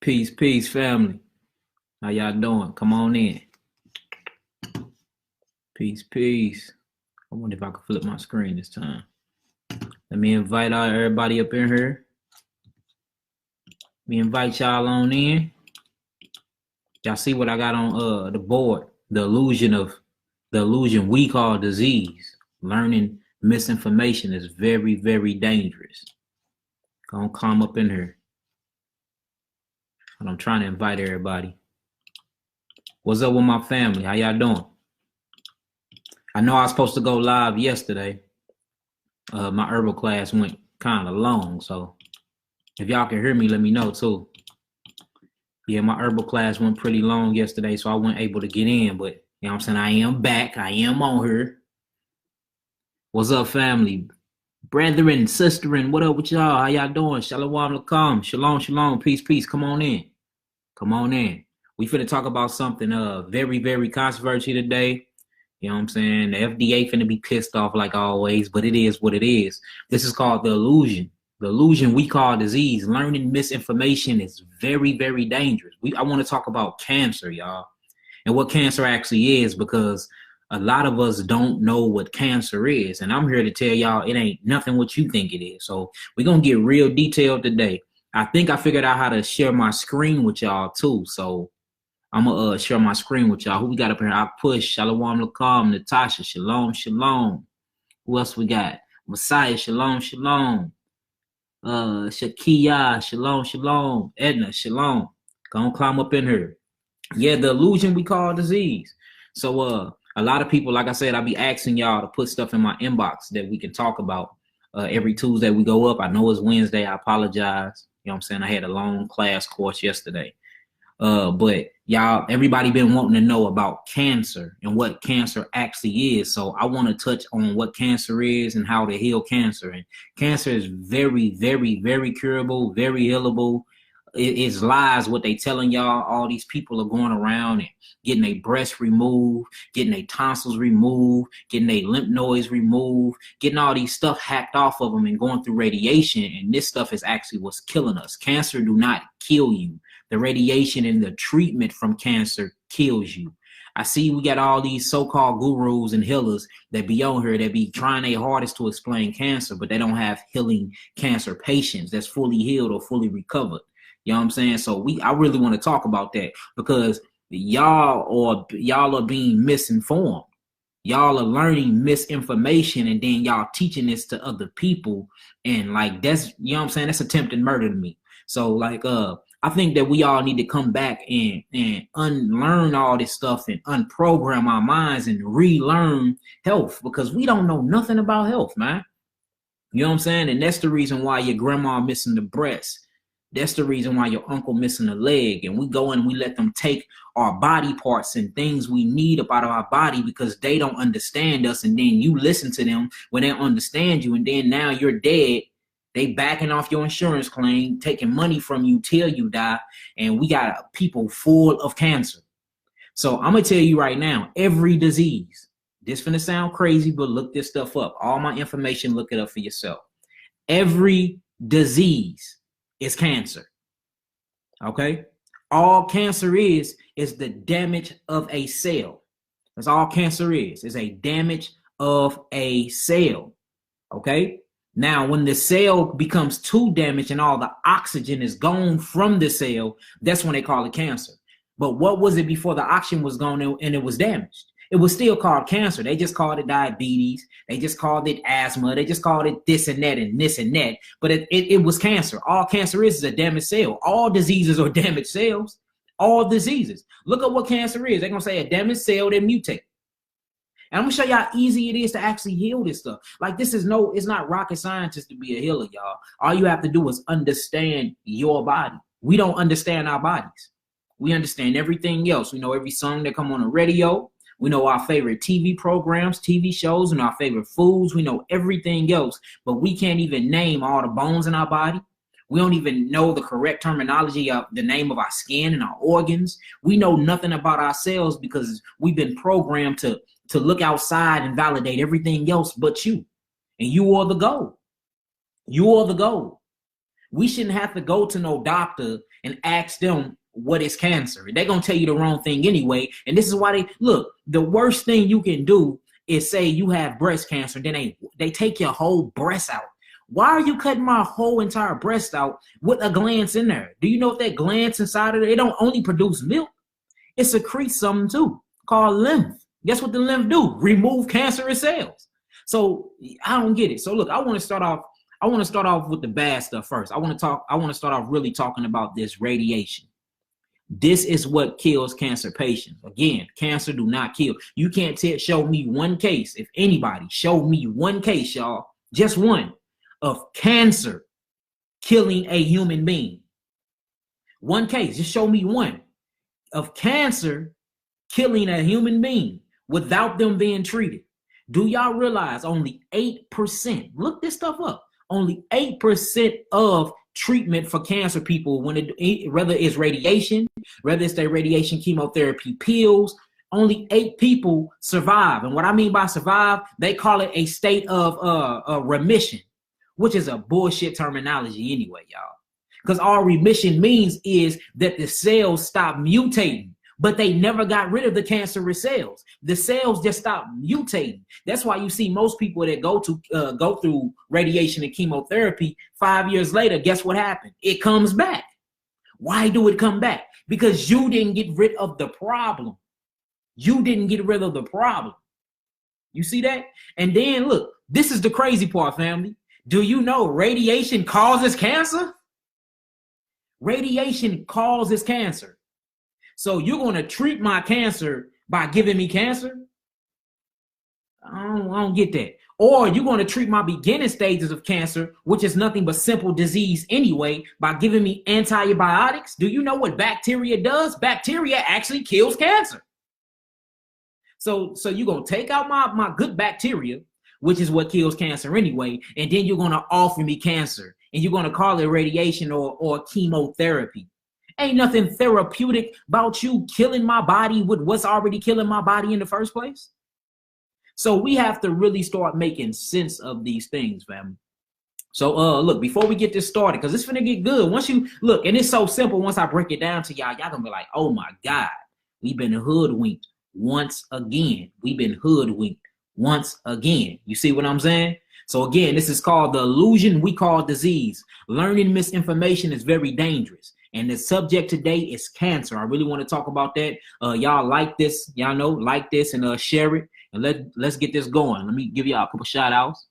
Peace, family. How y'all doing? Come on in. Peace. I wonder if I can flip my screen this time. Let me invite everybody up in here. Let me invite y'all on in. Y'all see what I got on the board? The illusion we call disease. Learning misinformation is very, very dangerous. Gonna come up in here. And I'm trying to invite everybody. What's up with my family? How y'all doing? I know I was supposed to go live yesterday. My herbal class went kind of long, so if y'all can hear me, let me know too. Yeah, my herbal class went pretty long yesterday, so I wasn't able to get in, but you know what I'm saying? I am back. I am on here. What's up, family? Brethren, sisterin, what up with y'all? How y'all doing? Shalom alaikum. Shalom. Peace. Come on in. We finna talk about something very, very controversial today. You know what I'm saying? The FDA finna be pissed off like always, but it is what it is. This is called the illusion. The illusion we call disease. Learning misinformation is very, very dangerous. I want to talk about cancer, y'all, and what cancer actually is, because a lot of us don't know what cancer is. And I'm here to tell y'all it ain't nothing what you think it is. So we're going to get real detailed today. I think I figured out how to share my screen with y'all too. So I'm going to share my screen with y'all. Who we got up here? I push. Shalom alaikum. Natasha. Shalom. Who else we got? Messiah. Shalom. Shakia. Shalom. Edna. Shalom. Gonna climb up in here. Yeah, the illusion we call disease. So a lot of people, like I said, I'll be asking y'all to put stuff in my inbox that we can talk about every Tuesday we go up. I know it's Wednesday. I apologize. You know what I'm saying? I had a long class course yesterday. But y'all, everybody been wanting to know about cancer and what cancer actually is. So I want to touch on what cancer is and how to heal cancer. And cancer is very, very, very curable, very healable. It's lies what they telling y'all. All these people are going around and getting their breasts removed, getting their tonsils removed, getting their lymph nodes removed, getting all these stuff hacked off of them and going through radiation. And this stuff is actually what's killing us. Cancer do not kill you. The radiation and the treatment from cancer kills you. I see we got all these so-called gurus and healers that be on here that be trying their hardest to explain cancer, but they don't have healing cancer patients that's fully healed or fully recovered. You know what I'm saying? So I really want to talk about that, because y'all are being misinformed. Y'all are learning misinformation, and then y'all teaching this to other people. And like, that's, you know what I'm saying? That's attempted murder to me. So like, I think that we all need to come back and unlearn all this stuff and unprogram our minds and relearn health, because we don't know nothing about health, man. You know what I'm saying? And that's the reason why your grandma missing the breast. That's the reason why your uncle missing a leg. And we go and we let them take our body parts and things we need up out of our body because they don't understand us. And then you listen to them when they understand you. And then now you're dead. They backing off your insurance claim, taking money from you till you die. And we got people full of cancer. So I'm going to tell you right now, every disease, this finna sound crazy, but look this stuff up. All my information, look it up for yourself. Every disease is cancer. Okay? All cancer is the damage of a cell. That's all cancer is a damage of a cell. Okay? Now, when the cell becomes too damaged and all the oxygen is gone from the cell, that's when they call it cancer. But what was it before the oxygen was gone and it was damaged? It was still called cancer. They just called it diabetes. They just called it asthma. They just called it this and that and this and that. But it was cancer. All cancer is a damaged cell. All diseases are damaged cells. All diseases. Look at what cancer is. They're going to say a damaged cell that mutate. And I'm going to show you how easy it is to actually heal this stuff. Like, it's not rocket science to be a healer, y'all. All you have to do is understand your body. We don't understand our bodies. We understand everything else. We know every song that come on the radio. We know our favorite TV programs, TV shows, and our favorite foods. We know everything else, but we can't even name all the bones in our body. We don't even know the correct terminology of the name of our skin and our organs. We know nothing about ourselves because we've been programmed to look outside and validate everything else but you. And you are the goal. You are the goal. We shouldn't have to go to no doctor and ask them what is cancer. They're going to tell you the wrong thing anyway. And this is why they look, the worst thing you can do is say you have breast cancer. Then they take your whole breast out. Why are you cutting my whole entire breast out with a gland in there? Do you know if that gland inside of it, it don't only produce milk, it secretes something too called lymph. Guess what the lymph do? Remove cancerous cells. So I don't get it. So look, I want to start off with the bad stuff first. I want to start off really talking about this radiation. This is what kills cancer patients. Again, cancer do not kill. You can't show me one case. If anybody, show me one case, y'all, just one, of cancer killing a human being. One case, just show me one of cancer killing a human being without them being treated. Do y'all realize only 8%, look this stuff up, only 8% of treatment for cancer people, whether it's radiation, whether it's their radiation chemotherapy pills, only 8 people survive. And what I mean by survive, they call it a state of remission, which is a bullshit terminology anyway, y'all. Because all remission means is that the cells stop mutating, but they never got rid of the cancerous cells. The cells just stop mutating. That's why you see most people that go through radiation and chemotherapy, 5 years later, guess what happened? It comes back. Why do it come back? Because you didn't get rid of the problem. You didn't get rid of the problem. You see that? And then look, this is the crazy part, family. Do you know radiation causes cancer? Radiation causes cancer. So you're going to treat my cancer by giving me cancer? I don't get that. Or you're going to treat my beginning stages of cancer, which is nothing but simple disease anyway, by giving me antibiotics? Do you know what bacteria does? Bacteria actually kills cancer. So you're going to take out my good bacteria, which is what kills cancer anyway, and then you're going to offer me cancer, and you're going to call it radiation or chemotherapy. Ain't nothing therapeutic about you killing my body with what's already killing my body in the first place. So we have to really start making sense of these things, family. So look, before we get this started, because it's gonna get good. Once you look, and it's so simple, once I break it down to y'all gonna be like, oh my God, we've been hoodwinked once again. We've been hoodwinked once again. You see what I'm saying? So again, this is called the illusion we call disease. Learning misinformation is very dangerous. And the subject today is cancer. I really want to talk about that. Y'all like this, y'all know, like this and share it. And let's get this going. Let me give y'all a couple shout outs.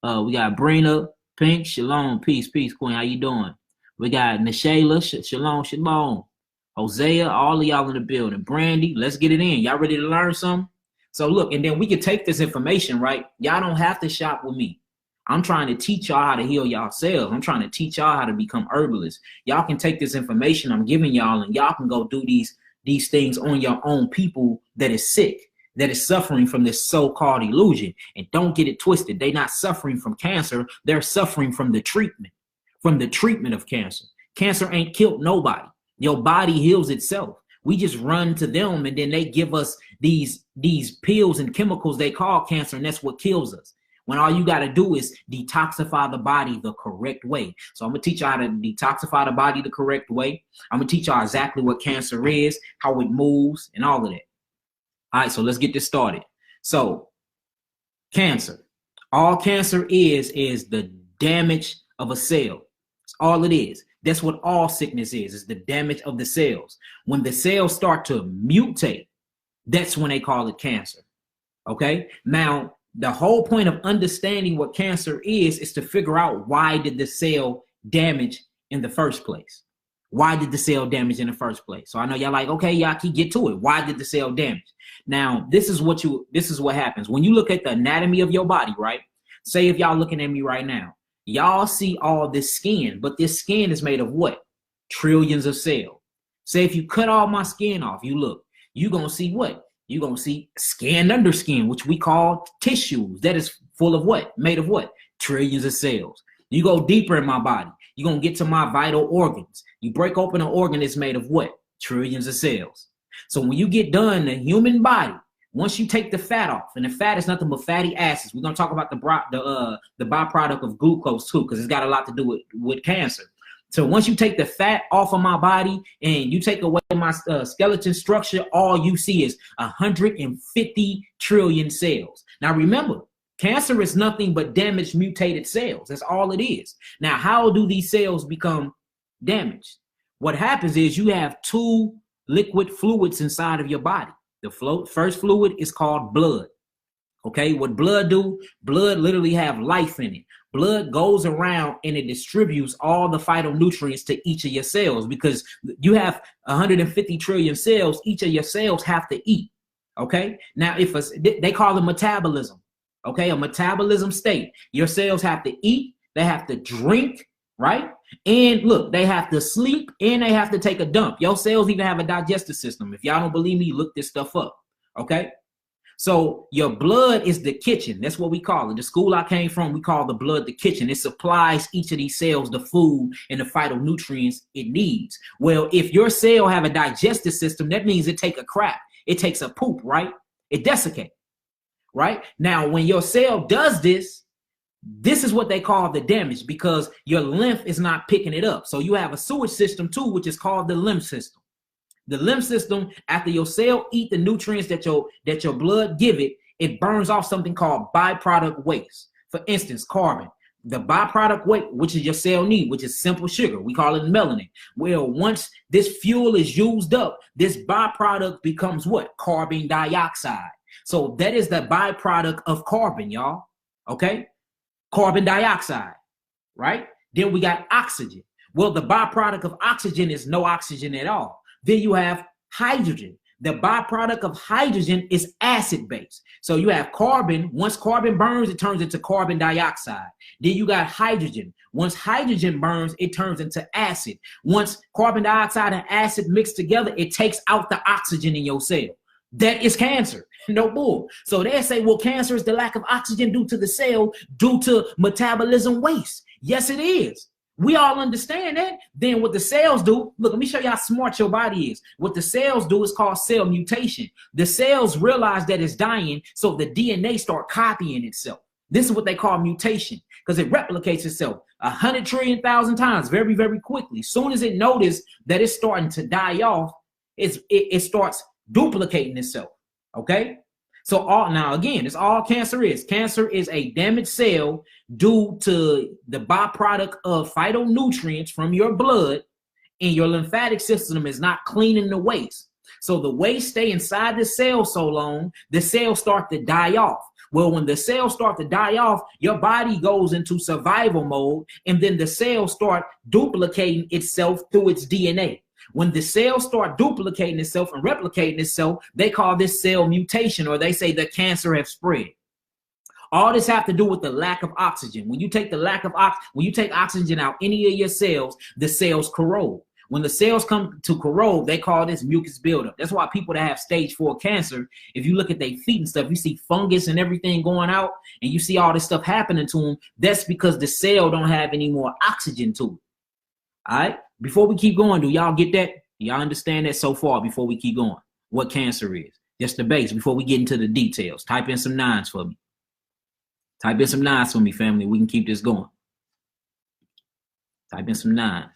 We got Brina, Pink, Shalom, peace, Queen. How you doing? We got Nashayla, Shalom. Hosea, all of y'all in the building. Brandy, let's get it in. Y'all ready to learn something? So look, and then we can take this information, right? Y'all don't have to shop with me. I'm trying to teach y'all how to heal yourselves. I'm trying to teach y'all how to become herbalists. Y'all can take this information I'm giving y'all and y'all can go do these things on your own people that is sick, that is suffering from this so-called illusion. And don't get it twisted. They're not suffering from cancer. They're suffering from the treatment of cancer. Cancer ain't killed nobody. Your body heals itself. We just run to them and then they give us these pills and chemicals they call cancer, and that's what kills us. When all you got to do is detoxify the body the correct way. So I'm going to teach you how to detoxify the body the correct way. I'm going to teach y'all exactly what cancer is, how it moves, and all of that. All right, so let's get this started. So cancer. All cancer is the damage of a cell. That's all it is. That's what all sickness is the damage of the cells. When the cells start to mutate, that's when they call it cancer. Okay? Now, the whole point of understanding what cancer is to figure out why did the cell damage in the first place? Why did the cell damage in the first place? So I know y'all like, okay, y'all can get to it. Why did the cell damage? Now, this is what happens. When you look at the anatomy of your body, right? Say if y'all looking at me right now, y'all see all this skin, but this skin is made of what? Trillions of cells. Say if you cut all my skin off, you look, you're going to see what? You're going to see skin under skin, which we call tissues. That is full of what? Made of what? Trillions of cells. You go deeper in my body, you're going to get to my vital organs. You break open an organ that's made of what? Trillions of cells. So when you get done, the human body, once you take the fat off, and the fat is nothing but fatty acids. We're going to talk about the byproduct of glucose too, because it's got a lot to do with cancer. So once you take the fat off of my body and you take away my skeleton structure, all you see is 150 trillion cells. Now remember, cancer is nothing but damaged, mutated cells. That's all it is. Now, how do these cells become damaged? What happens is you have two liquid fluids inside of your body. The first fluid is called blood. Okay, what blood do? Blood literally have life in it. Blood goes around and it distributes all the phytonutrients to each of your cells, because you have 150 trillion cells. Each of your cells have to eat. Okay, now they call it metabolism. Okay, a metabolism state. Your cells have to eat, they have to drink, right? And look, they have to sleep and they have to take a dump. Your cells even have a digestive system. If y'all don't believe me, look this stuff up. Okay. So your blood is the kitchen. That's what we call it. The school I came from, we call the blood the kitchen. It supplies each of these cells the food and the phytonutrients it needs. Well, if your cell have a digestive system, that means it take a crap. It takes a poop, right? It desiccates, right? Now, when your cell does this, this is what they call the damage, because your lymph is not picking it up. So you have a sewage system too, which is called the lymph system. The lymph system, after your cell eat the nutrients that your blood give it, it burns off something called byproduct waste. For instance, carbon. The byproduct waste, which is your cell need, which is simple sugar. We call it melanin. Well, once this fuel is used up, this byproduct becomes what? Carbon dioxide. So that is the byproduct of carbon, y'all. Okay? Carbon dioxide, right? Then we got oxygen. Well, the byproduct of oxygen is no oxygen at all. Then you have hydrogen. The byproduct of hydrogen is acid base. So you have carbon. Once carbon burns, it turns into carbon dioxide. Then you got hydrogen. Once hydrogen burns, it turns into acid. Once carbon dioxide and acid mix together, it takes out the oxygen in your cell. That is cancer. No bull. So they say, well, cancer is the lack of oxygen due to the cell, due to metabolism waste. Yes, it is. We all understand that. Then what the cells do, look, let me show you how smart your body is. What the cells do is called cell mutation. The cells realize that it's dying, so the DNA start copying itself. This is what they call mutation, because it replicates itself 100 trillion thousand times very, very quickly. Soon as it notices that it's starting to die off, it starts duplicating itself. Okay? So now again, it's all cancer is. Cancer is a damaged cell due to the byproduct of phytonutrients from your blood, and your lymphatic system is not cleaning the waste. So the waste stay inside the cell so long, the cells start to die off. Well, when the cells start to die off, your body goes into survival mode, and then the cells start duplicating itself through its DNA. When the cells start duplicating itself and replicating itself, they call this cell mutation, or they say the cancer has spread. All this have to do with the lack of oxygen. When you take when you take oxygen out any of your cells, the cells corrode. When the cells come to corrode, they call this mucus buildup. That's why people that have stage 4 cancer, if you look at their feet and stuff, you see fungus and everything going out, and you see all this stuff happening to them. That's because the cell don't have any more oxygen to it. All right. Before we keep going, do y'all get that? Y'all understand that so far before we keep going? What cancer is? Just the base before we get into the details. Type in some 9s for me. Type in some 9s for me, family. We can keep this going. Type in some 9s.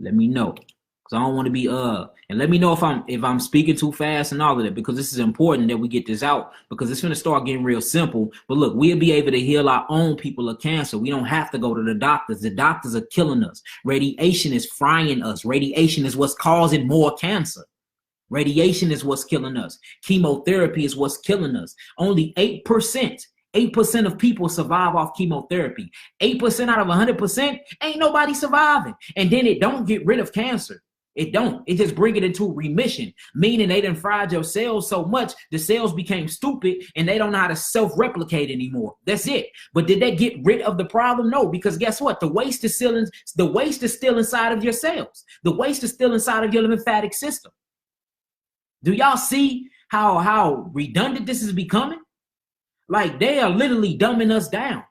Let me know. Because I don't want to be and let me know if I'm speaking too fast and all of that, because this is important that we get this out, because it's going to start getting real simple. But look, we'll be able to heal our own people of cancer. We don't have to go to the doctors. The doctors are killing us. Radiation is frying us. Radiation is what's causing more cancer. Radiation is what's killing us. Chemotherapy is what's killing us. Only 8% of people survive off chemotherapy. 8% out of 100% ain't nobody surviving. And then it don't get rid of cancer. It don't. It just bring it into remission, meaning they done fried your cells so much, the cells became stupid and they don't know how to self-replicate anymore. That's it. But did they get rid of the problem? No, because guess what? The waste is still inside of your cells. The waste is still inside of your lymphatic system. Do y'all see how redundant this is becoming? Like, they are literally dumbing us down.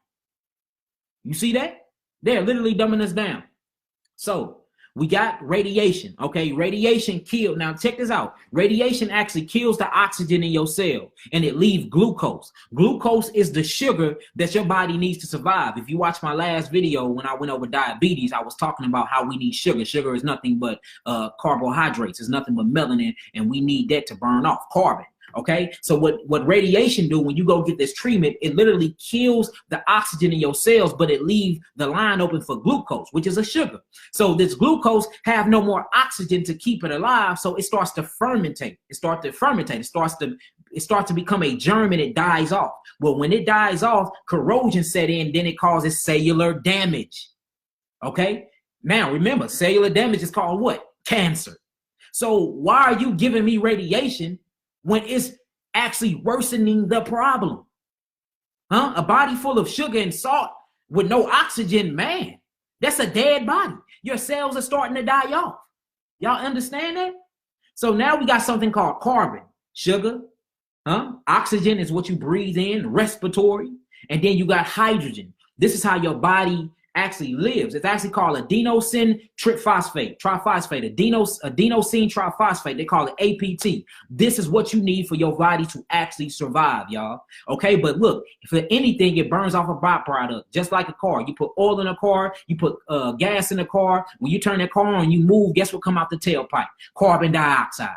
You see that? They're literally dumbing us down. So We got radiation, okay? Radiation kills. Now check this out. Radiation actually kills the oxygen in your cell and it leaves glucose. Glucose is the sugar that your body needs to survive. If you watch my last video when I went over diabetes, I was talking about how we need sugar. Sugar is nothing but carbohydrates. It's nothing but melanin, and we need that to burn off carbon. Okay, so what radiation do when you go get this treatment, it literally kills the oxygen in your cells, but it leaves the line open for glucose, which is a sugar. So this glucose have no more oxygen to keep it alive, so it starts to fermentate. It starts to become a germ, and it dies off. Well, when it dies off, corrosion set in, then it causes cellular damage. Okay, now remember, cellular damage is called what? Cancer. So why are you giving me radiation when it's actually worsening the problem? Huh? A body full of sugar and salt with no oxygen, man, that's a dead body. Your cells are starting to die off. Y'all understand that? So now we got something called carbon, sugar, oxygen is what you breathe in, respiratory, and then you got hydrogen. This is how your body actually lives. It's actually called adenosine triphosphate, adenosine triphosphate. They call it APT. This is what you need for your body to actually survive, y'all. Okay, but look, for anything, it burns off a byproduct, just like a car. You put oil in a car, you put gas in a car. When you turn that car on, you move, guess what come out the tailpipe? Carbon dioxide.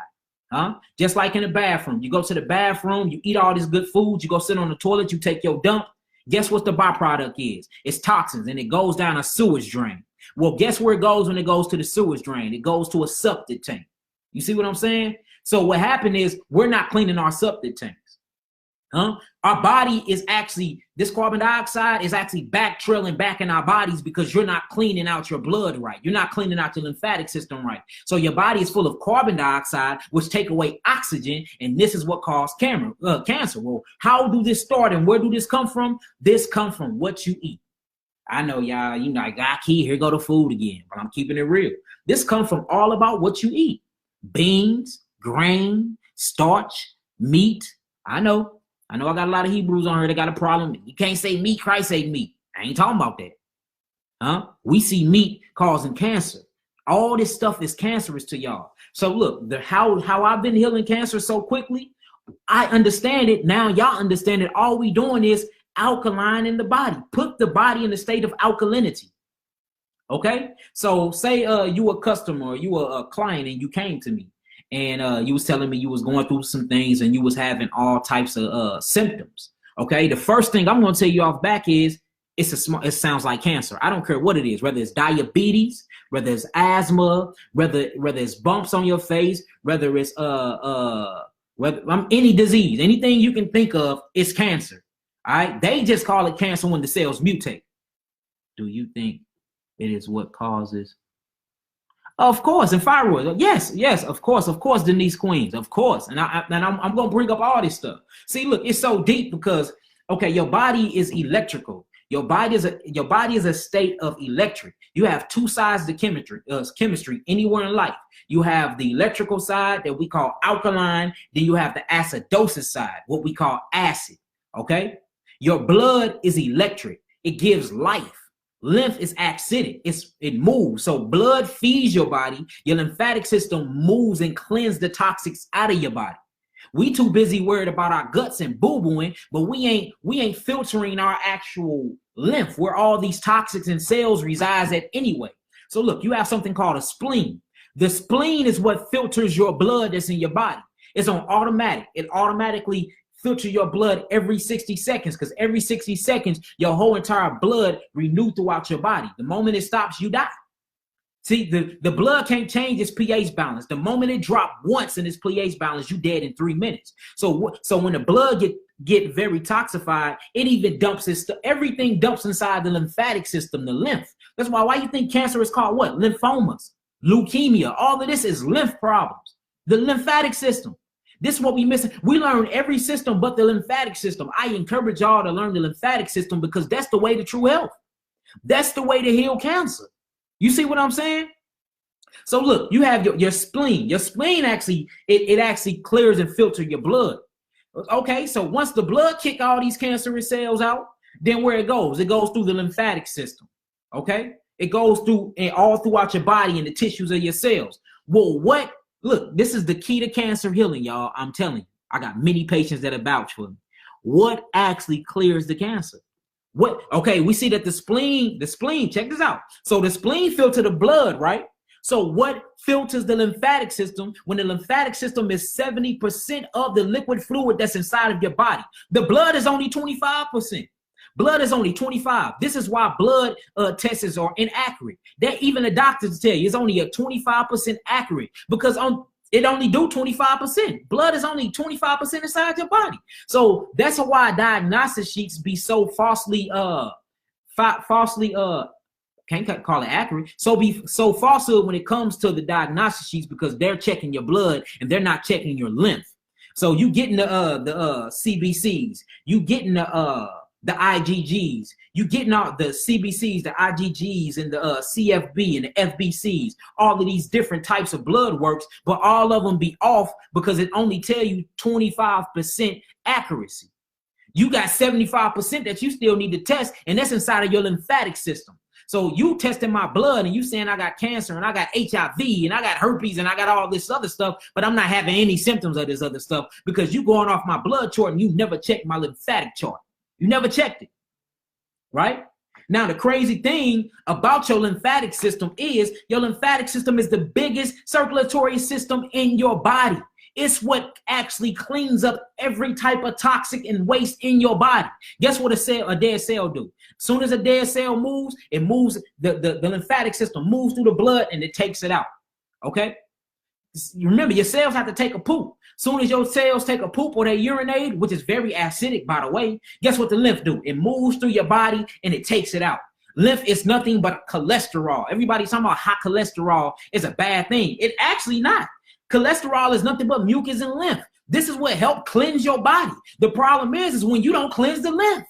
Just like in the bathroom. You go to the bathroom, you eat all this good food, you go sit on the toilet, you take your dump. Guess what the byproduct is? It's toxins, and it goes down a sewage drain. Well, guess where it goes when it goes to the sewage drain? It goes to a septic tank. You see what I'm saying? So what happened is we're not cleaning our septic tanks. Our body is actually, this carbon dioxide is actually backtrailing back in our bodies because you're not cleaning out your blood right. You're not cleaning out your lymphatic system right. So your body is full of carbon dioxide, which take away oxygen, and this is what causes cancer. Well, how do this start and where do this come from? This comes from what you eat. I know y'all, you know, I got key, here go the food again, but I'm keeping it real. This comes from all about what you eat. Beans, grain, starch, meat. I know I got a lot of Hebrews on here that got a problem. You can't say meat, Christ say meat. I ain't talking about that. We see meat causing cancer. All this stuff is cancerous to y'all. So look, how I've been healing cancer so quickly, I understand it. Now y'all understand it. All we doing is alkaline in the body. Put the body in a state of alkalinity. Okay? So say you a customer or you a client and you came to me. And you was telling me you was going through some things and you was having all types of symptoms. Okay, the first thing I'm going to tell you off back is it sounds like cancer. I don't care what it is, whether it's diabetes, whether it's asthma, whether it's bumps on your face, whether it's any disease, anything you can think of, it's cancer. All right, they just call it cancer when the cells mutate. Do you think it is what causes? Of course, and thyroid. Yes, of course, Denise Queens, of course. And I'm gonna bring up all this stuff. See, look, it's so deep because okay, your body is electrical. Your body is a state of electric. You have two sides to chemistry anywhere in life. You have the electrical side that we call alkaline, then you have the acidosis side, what we call acid. Okay, your blood is electric. It gives life. Lymph is acidic. It moves. So blood feeds your body. Your lymphatic system moves and cleanses the toxics out of your body. We too busy worried about our guts and boo-booing, but we ain't filtering our actual lymph where all these toxics and cells resides at anyway. So look, you have something called a spleen. The spleen is what filters your blood that's in your body. It's on automatic. It automatically filter your blood every 60 seconds because every 60 seconds, your whole entire blood renew throughout your body. The moment it stops, you die. See, the blood can't change its pH balance. The moment it drops once in its pH balance, you dead in 3 minutes. So when the blood get very toxified, it even dumps everything dumps inside the lymphatic system, the lymph. That's why you think cancer is called what? Lymphomas, leukemia. All of this is lymph problems. The lymphatic system. This is what we missing. We learn every system but the lymphatic system. I encourage y'all to learn the lymphatic system because that's the way to true health. That's the way to heal cancer. You see what I'm saying? So look, you have your spleen. Your spleen actually, it actually clears and filters your blood. Okay, so once the blood kick all these cancerous cells out, then where it goes through the lymphatic system. Okay, It goes through and all throughout your body and the tissues of your cells. Well, look, this is the key to cancer healing, y'all. I'm telling you, I got many patients that have vouched for me. What actually clears the cancer? Okay, we see that the spleen, check this out. So the spleen filters the blood, right? So what filters the lymphatic system when the lymphatic system is 70% of the liquid fluid that's inside of your body? The blood is only 25%. Blood is only 25. This is why blood tests are inaccurate. That even the doctors tell you it's only a 25% accurate because it only do 25%. Blood is only 25% inside your body. So that's why diagnostic sheets be so falsely can't call it accurate. So be so falsehood when it comes to the diagnostic sheets because they're checking your blood and they're not checking your lymph. So you getting the CBCs, you getting the IgGs, you getting all the CBCs, the IgGs, and the CFB and the FBCs, all of these different types of blood works, but all of them be off because it only tell you 25% accuracy. You got 75% that you still need to test, and that's inside of your lymphatic system. So you testing my blood and you saying I got cancer and I got HIV and I got herpes and I got all this other stuff, but I'm not having any symptoms of this other stuff because you going off my blood chart and you never checked my lymphatic chart. You never checked it, right? Now, the crazy thing about your lymphatic system is your lymphatic system is the biggest circulatory system in your body. It's what actually cleans up every type of toxic and waste in your body. Guess what a dead cell do? As soon as a dead cell moves, it moves, the lymphatic system moves through the blood and it takes it out, okay? Remember, your cells have to take a poop. Soon as your cells take a poop or they urinate, which is very acidic, by the way, guess what the lymph do? It moves through your body and it takes it out. Lymph is nothing but cholesterol. Everybody's talking about high cholesterol is a bad thing. It actually not. Cholesterol is nothing but mucus and lymph. This is what helps cleanse your body. The problem is when you don't cleanse the lymph.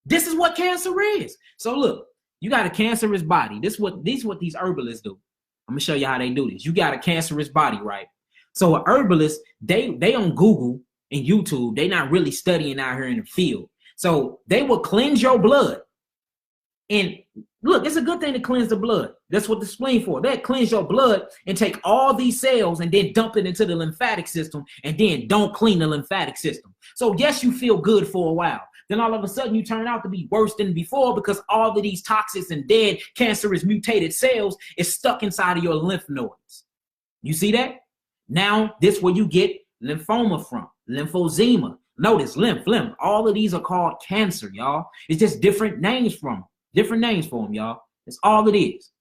This is what cancer is. So look, you got a cancerous body. This is what these herbalists do. I'm gonna show you how they do this. You got a cancerous body, right? So a herbalist, they on Google and YouTube, they not really studying out here in the field. So they will cleanse your blood. And look, it's a good thing to cleanse the blood. That's what the spleen for. They cleanse your blood and take all these cells and then dump it into the lymphatic system and then don't clean the lymphatic system. So yes, you feel good for a while. Then all of a sudden you turn out to be worse than before because all of these toxics and dead cancerous mutated cells is stuck inside of your lymph nodes. You see that? Now this is where you get lymphoma from, lymphosema. Notice lymph. All of these are called cancer, y'all. It's just different names for them, y'all. That's all it is.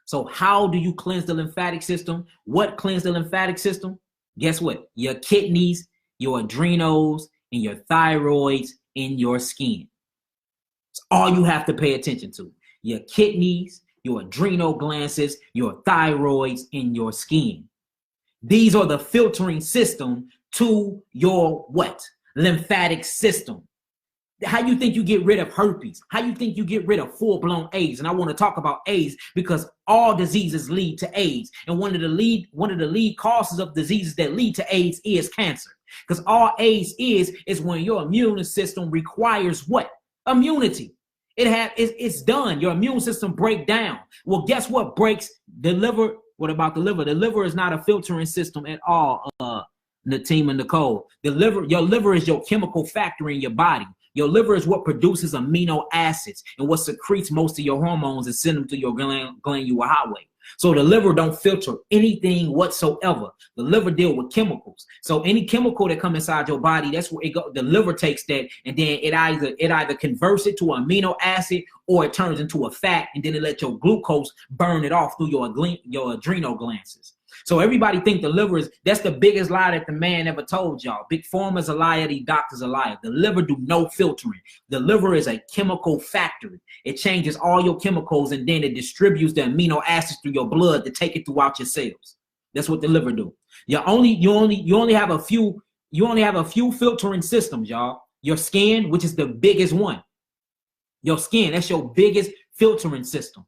So how do you cleanse the lymphatic system? What cleans the lymphatic system? Guess what? Your kidneys, your adrenals, and your thyroids in your skin. It's all you have to pay attention to. Your kidneys, your adrenal glands, your thyroids in your skin. These are the filtering system to your what? Lymphatic system. How you think you get rid of herpes? How you think you get rid of full-blown AIDS? And I want to talk about AIDS because all diseases lead to AIDS. And one of the lead causes of diseases that lead to AIDS is cancer. Because all AIDS is when your immune system requires what? Immunity. It's done. Your immune system break down. Well, guess what breaks the liver? What about the liver? The liver is not a filtering system at all, Nateem and Nicole. Your liver is your chemical factor in your body. Your liver is what produces amino acids and what secretes most of your hormones and send them to your glandular highway. So the liver don't filter anything whatsoever. The liver deal with chemicals. So any chemical that come inside your body, that's where it go. The liver takes that and then it either converts it to an amino acid or it turns into a fat and then it let your glucose burn it off through your adrenal glands. So everybody think the liver that's the biggest lie that the man ever told y'all. Big Pharma's a liar, the doctor's a liar. The liver do no filtering. The liver is a chemical factory. It changes all your chemicals and then it distributes the amino acids through your blood to take it throughout your cells. That's what the liver do. You only have a few filtering systems, y'all. Your skin, which is the biggest one. Your skin, that's your biggest filtering system.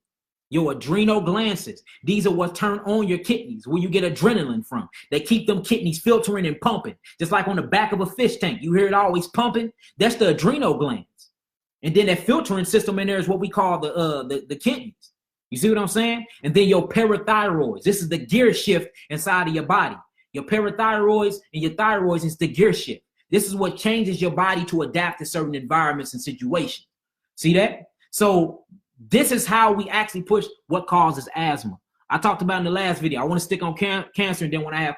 Your adrenal glands, these are what turn on your kidneys, where you get adrenaline from. They keep them kidneys filtering and pumping, just like on the back of a fish tank. You hear it always pumping? That's the adrenal glands. And then that filtering system in there is what we call the kidneys. You see what I'm saying? And then your parathyroids. This is the gear shift inside of your body. Your parathyroids and your thyroids is the gear shift. This is what changes your body to adapt to certain environments and situations. See that? So this is how we actually push what causes asthma. I talked about in the last video. I want to stick on cancer, and then when I have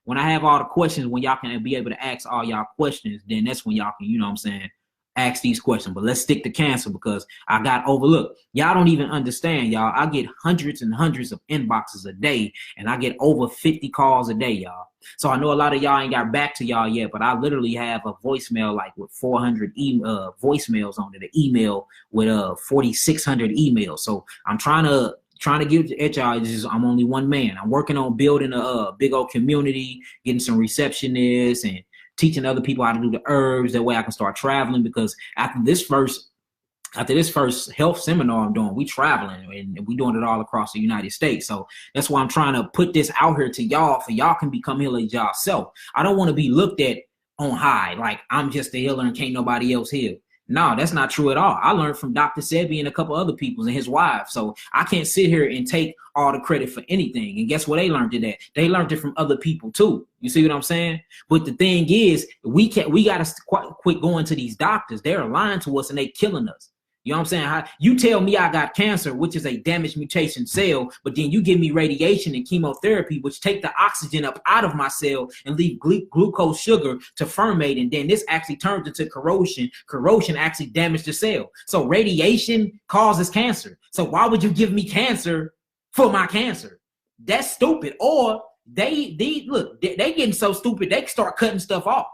when I have all the questions, when y'all can be able to ask all y'all questions, then that's when y'all can, you know what I'm saying, ask these questions. But let's stick to cancer because I got overlooked. Y'all don't even understand, y'all. I get hundreds and hundreds of inboxes a day, and I get over 50 calls a day, y'all. So I know a lot of y'all ain't got back to y'all yet, but I literally have a voicemail like with 400 voicemails on it, an email with 4,600 emails. So I'm trying to give at y'all. I'm only one man. I'm working on building a big old community, getting some receptionists and teaching other people how to do the herbs. That way I can start traveling, because after this first health seminar I'm doing, we traveling and we doing it all across the United States. So that's why I'm trying to put this out here to y'all, for y'all can become healers yourself. I don't want to be looked at on high like I'm just a healer and can't nobody else heal. No, that's not true at all. I learned from Dr. Sebi and a couple other people and his wife. So I can't sit here and take all the credit for anything. And guess what they learned it at? They learned it from other people too. You see what I'm saying? But the thing is, we got to quit going to these doctors. They're lying to us and they killing us. You know what I'm saying? You tell me I got cancer, which is a damaged mutation cell, but then you give me radiation and chemotherapy, which take the oxygen up out of my cell and leave glucose sugar to ferment, and then this actually turns into corrosion. Corrosion actually damaged the cell. So radiation causes cancer. So why would you give me cancer for my cancer? That's stupid. Or they getting so stupid they start cutting stuff off.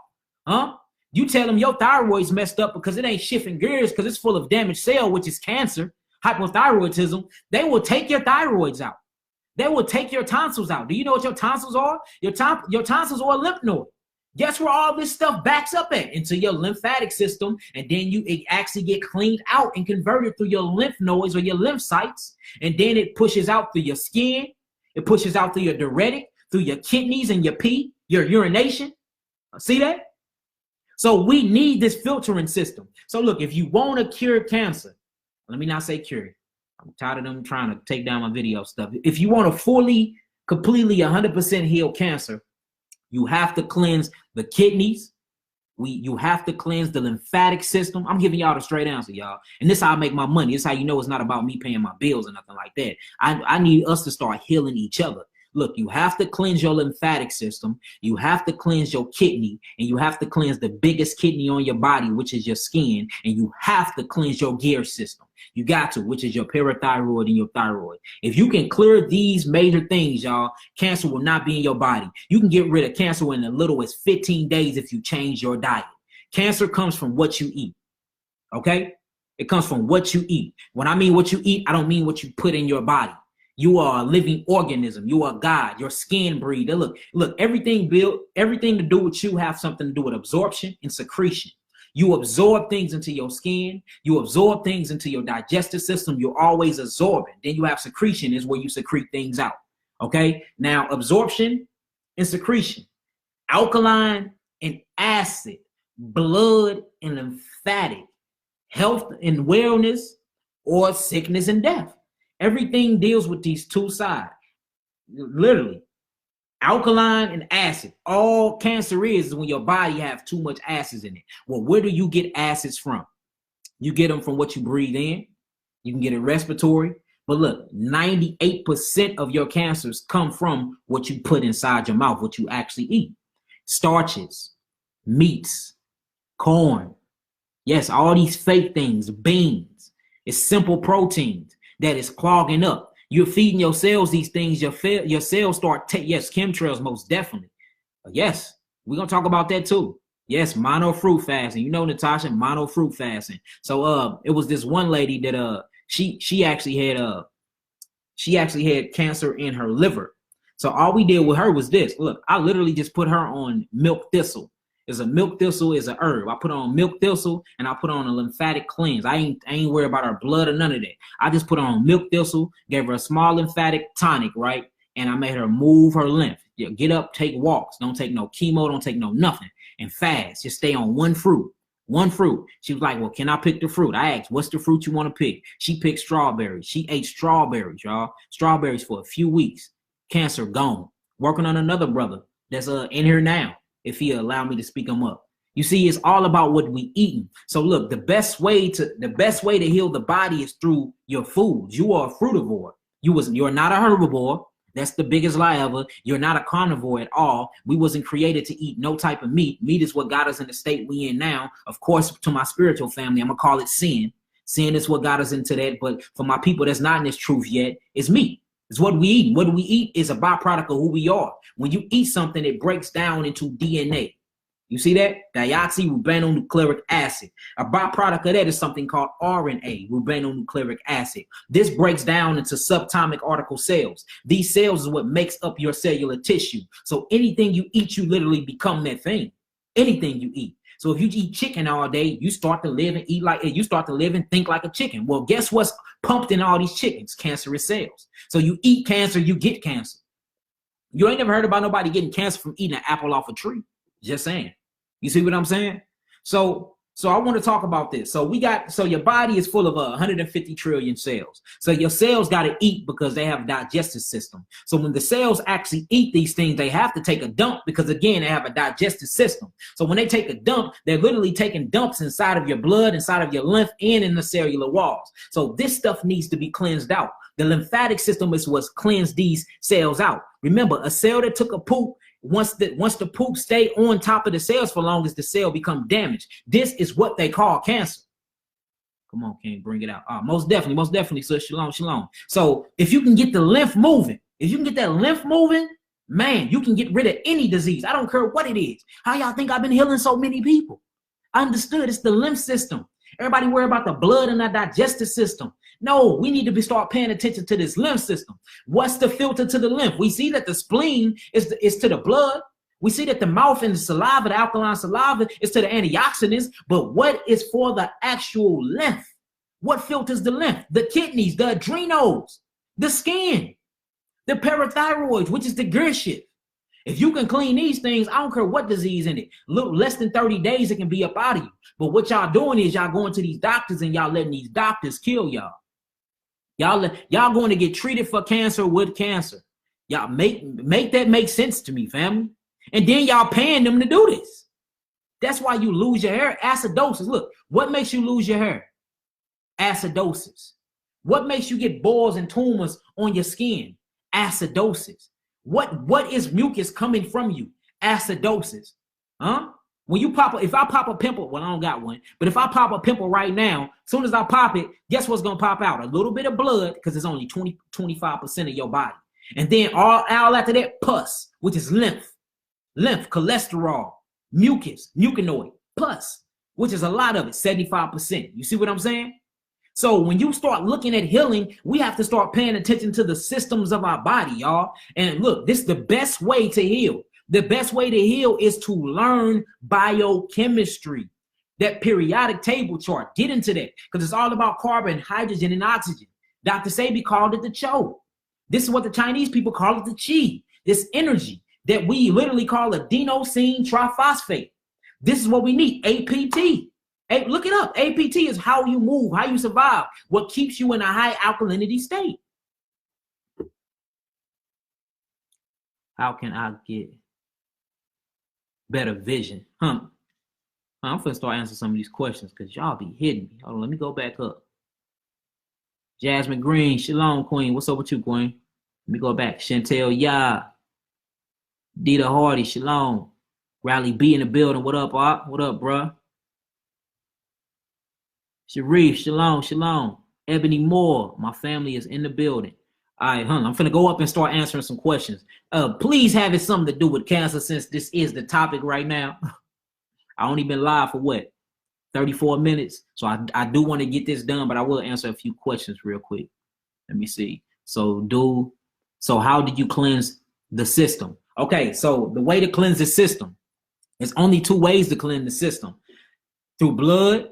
Huh? You tell them your thyroid's messed up because it ain't shifting gears, because it's full of damaged cell, which is cancer, hypothyroidism. They will take your thyroids out. They will take your tonsils out. Do you know what your tonsils are? Your tonsils are a lymph node. Guess where all this stuff backs up at? Into your lymphatic system, and then it actually get cleaned out and converted through your lymph nodes or your lymph sites, and then it pushes out through your skin. It pushes out through your diuretic, through your kidneys and your pee, your urination. See that? So we need this filtering system. So look, if you want to cure cancer, let me not say cure. I'm tired of them trying to take down my video stuff. If you want to fully, completely, 100% heal cancer, you have to cleanse the kidneys. You have to cleanse the lymphatic system. I'm giving y'all the straight answer, y'all. And this is how I make my money. This is how you know it's not about me paying my bills or nothing like that. I need us to start healing each other. Look, you have to cleanse your lymphatic system. You have to cleanse your kidney, and you have to cleanse the biggest kidney on your body, which is your skin. And you have to cleanse your gear system. You got to, which is your parathyroid and your thyroid. If you can clear these major things, y'all, cancer will not be in your body. You can get rid of cancer in as little as 15 days if you change your diet. Cancer comes from what you eat. Okay? It comes from what you eat. When I mean what you eat, I don't mean what you put in your body. You are a living organism. You are God. Your skin breathe. Look, everything to do with you have something to do with absorption and secretion. You absorb things into your skin. You absorb things into your digestive system. You're always absorbing. Then you have secretion, is where you secrete things out. Okay? Now, absorption and secretion, alkaline and acid, blood and lymphatic, health and wellness, or sickness and death. Everything deals with these two sides. Literally, alkaline and acid. All cancer is when your body have too much acids in it. Well, where do you get acids from? You get them from what you breathe in. You can get it respiratory. But look, 98% of your cancers come from what you put inside your mouth, what you actually eat. Starches, meats, corn. Yes, all these fake things, beans. It's simple proteins that is clogging up. You're feeding your cells these things. Your cells start yes, chemtrails most definitely. Yes, we're gonna talk about that too. Yes, mono fruit fasting. You know, Natasha, mono fruit fasting. So it was this one lady that she actually had cancer in her liver. So all we did with her was this. Look, I literally just put her on milk thistle. Milk thistle is a herb. I put on milk thistle and I put on a lymphatic cleanse. I ain't worried about her blood or none of that. I just put on milk thistle, gave her a small lymphatic tonic, right? And I made her move her lymph. Get up, take walks. Don't take no chemo, don't take no nothing. And fast. Just stay on one fruit. One fruit. She was like, well, can I pick the fruit? I asked, what's the fruit you want to pick? She picked strawberries. She ate strawberries, y'all. Strawberries for a few weeks. Cancer gone. Working on another brother that's in here now, if he allow me to speak him up. You see, it's all about what we eating. So look, the best way to heal the body is through your foods. You are a frutivore. You're not a herbivore. That's the biggest lie ever. You're not a carnivore at all. We wasn't created to eat no type of meat. Meat is what got us in the state we in now. Of course, to my spiritual family, I'm gonna call it sin. Sin is what got us into that. But for my people that's not in this truth yet, it's meat. It's what we eat. What we eat is a byproduct of who we are. When you eat something, it breaks down into DNA. You see that? Deoxyribonucleic acid. A byproduct of that is something called RNA, ribonucleic acid. This breaks down into subatomic article cells. These cells is what makes up your cellular tissue. So anything you eat, you literally become that thing. Anything you eat. So if you eat chicken all day, you start to live and eat like it. You start to live and think like a chicken. Well, guess what's pumped in all these chickens? Cancerous cells. So you eat cancer, you get cancer. You ain't never heard about nobody getting cancer from eating an apple off a tree. Just saying. You see what I'm saying? So I want to talk about this. So your body is full of 150 trillion cells. So your cells got to eat because they have a digestive system. So when the cells actually eat these things, they have to take a dump because, again, they have a digestive system. So when they take a dump, they're literally taking dumps inside of your blood, inside of your lymph, and in the cellular walls. So this stuff needs to be cleansed out. The lymphatic system is what's cleansed these cells out. Remember, a cell that took a poop, once the poop stay on top of the cells for long as the cell become damaged. This is what they call cancer. Come on, King, bring it out. Most definitely, so shalom. So if you can get the lymph moving, man, you can get rid of any disease. I don't care what it is. How y'all think I've been healing so many people? I understood it's the lymph system. Everybody worry about the blood and the digestive system. No, we need to start paying attention to this lymph system. What's the filter to the lymph? We see that the spleen is to the blood. We see that the mouth and the saliva, the alkaline saliva, is to the antioxidants. But what is for the actual lymph? What filters the lymph? The kidneys, the adrenals, the skin, the parathyroid, which is the gear shift. If you can clean these things, I don't care what disease in it. Look, less than 30 days, it can be up out of you. But what y'all doing is y'all going to these doctors and y'all letting these doctors kill y'all. Y'all going to get treated for cancer with cancer. Y'all make that make sense to me, family. And then y'all paying them to do this. That's why you lose your hair. Acidosis. Look, what makes you lose your hair? Acidosis. What makes you get boils and tumors on your skin? Acidosis. What is mucus coming from you? Acidosis. Huh? When you if I pop a pimple, well, I don't got one, but if I pop a pimple right now, as soon as I pop it, guess what's going to pop out? A little bit of blood, because it's only 25% of your body. And then all after that, pus, which is lymph, cholesterol, mucus, mucinoid, pus, which is a lot of it, 75%. You see what I'm saying? So when you start looking at healing, we have to start paying attention to the systems of our body, y'all. And look, this is the best way to heal. The best way to heal is to learn biochemistry, that periodic table chart. Get into that because it's all about carbon, hydrogen, and oxygen. Dr. Sebi called it the cho. This is what the Chinese people call it, the chi, this energy that we literally call adenosine triphosphate. This is what we need, APT. Hey, look it up. APT is how you move, how you survive, what keeps you in a high alkalinity state. How can I get better vision? I'm finna start answering some of these questions because y'all be hitting me. Hold on, let me go back up. Jasmine Green, shalom, Queen. What's up with you, Queen? Let me go back. Chantel Ya, Dita Hardy, shalom. Riley B in the building. What up, Art? What up, bruh? Sharif, shalom. Ebony Moore, my family is in the building. All right, I'm finna go up and start answering some questions. Please have it something to do with cancer since this is the topic right now. I only been live for what? 34 minutes. So I do want to get this done, but I will answer a few questions real quick. Let me see. So how did you cleanse the system? Okay, so the way to cleanse the system, there's only two ways to cleanse the system. Through blood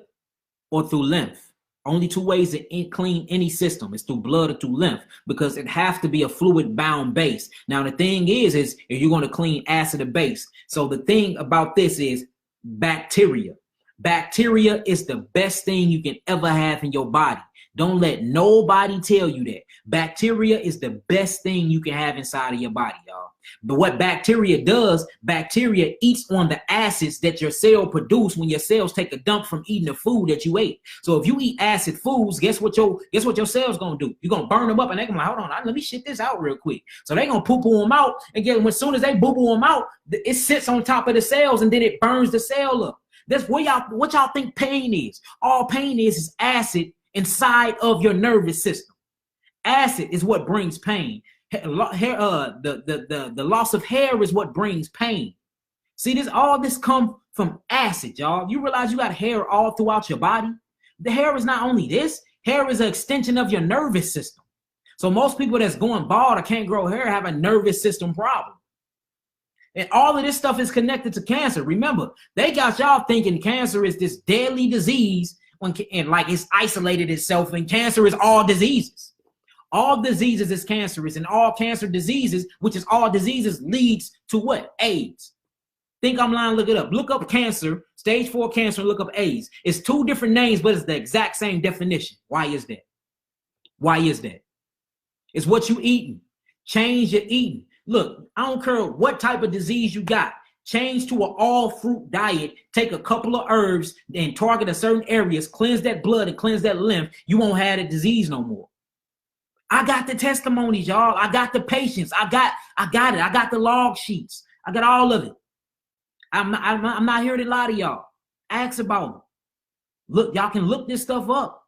or through lymph. Only two ways to clean any system is through blood or through lymph, because it has to be a fluid-bound base. Now, the thing is if you're going to clean acid or base. So the thing about this is bacteria. Bacteria is the best thing you can ever have in your body. Don't let nobody tell you that. Bacteria is the best thing you can have inside of your body, y'all. But what bacteria does, bacteria eats on the acids that your cell produce when your cells take a dump from eating the food that you ate. So if you eat acid foods, guess what your cells gonna do? You're gonna burn them up, and they're gonna like, hold on, let me shit this out real quick. So they're gonna poo-poo them out, and as soon as they boo-boo them out, it sits on top of the cells, and then it burns the cell up. That's what y'all think pain is. All pain is acid inside of your nervous system. Acid is what brings pain. The loss of hair is what brings pain. See, all this come from acid, y'all. You realize you got hair all throughout your body? The hair is not only this. Hair is an extension of your nervous system. So most people that's going bald or can't grow hair have a nervous system problem. And all of this stuff is connected to cancer. Remember, they got y'all thinking cancer is this deadly disease and like it's isolated itself, and cancer is all diseases. All diseases is cancerous, and all cancer diseases, which is all diseases, leads to what? AIDS. Think I'm lying, look it up. Look up cancer, stage 4 cancer, and look up AIDS. It's 2 different names, but it's the exact same definition. Why is that? Why is that? It's what you eating. Change your eating. Look, I don't care what type of disease you got. Change to an all-fruit diet. Take a couple of herbs and target a certain areas. Cleanse that blood and cleanse that lymph. You won't have the disease no more. I got the testimonies, y'all. I got the patients. I got it. I got the log sheets. I got all of it. I'm not here to lie to y'all. Ask about it. Look, y'all can look this stuff up.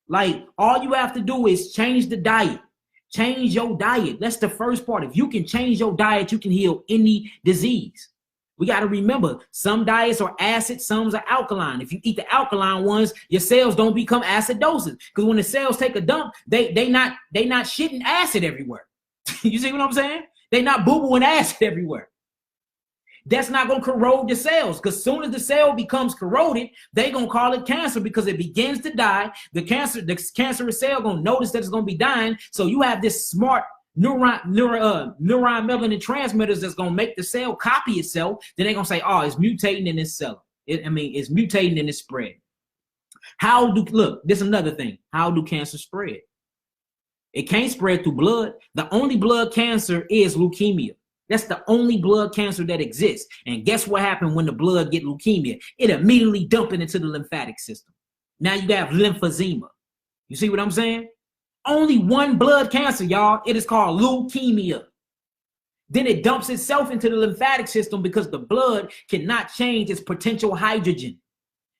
Like, all you have to do is change the diet. Change your diet. That's the first part. If you can change your diet, you can heal any disease. We got to remember, some diets are acid, some are alkaline. If you eat the alkaline ones, your cells don't become acidosis. Because when the cells take a dump, they not shitting acid everywhere. You see what I'm saying? They not boo-booing acid everywhere. That's not going to corrode the cells, because as soon as the cell becomes corroded, they're going to call it cancer because it begins to die. The cancerous cell going to notice that it's going to be dying. So you have this smart neuron melanin transmitters that's going to make the cell copy itself. Then they're going to say, oh, it's mutating in this cell. It's mutating in this spread. Look, this is another thing. How do cancer spread? It can't spread through blood. The only blood cancer is leukemia. That's the only blood cancer that exists. And guess what happened when the blood get leukemia? It immediately dump it into the lymphatic system. Now you have lymphedema. You see what I'm saying? Only one blood cancer, y'all. It is called leukemia. Then it dumps itself into the lymphatic system because the blood cannot change its potential hydrogen.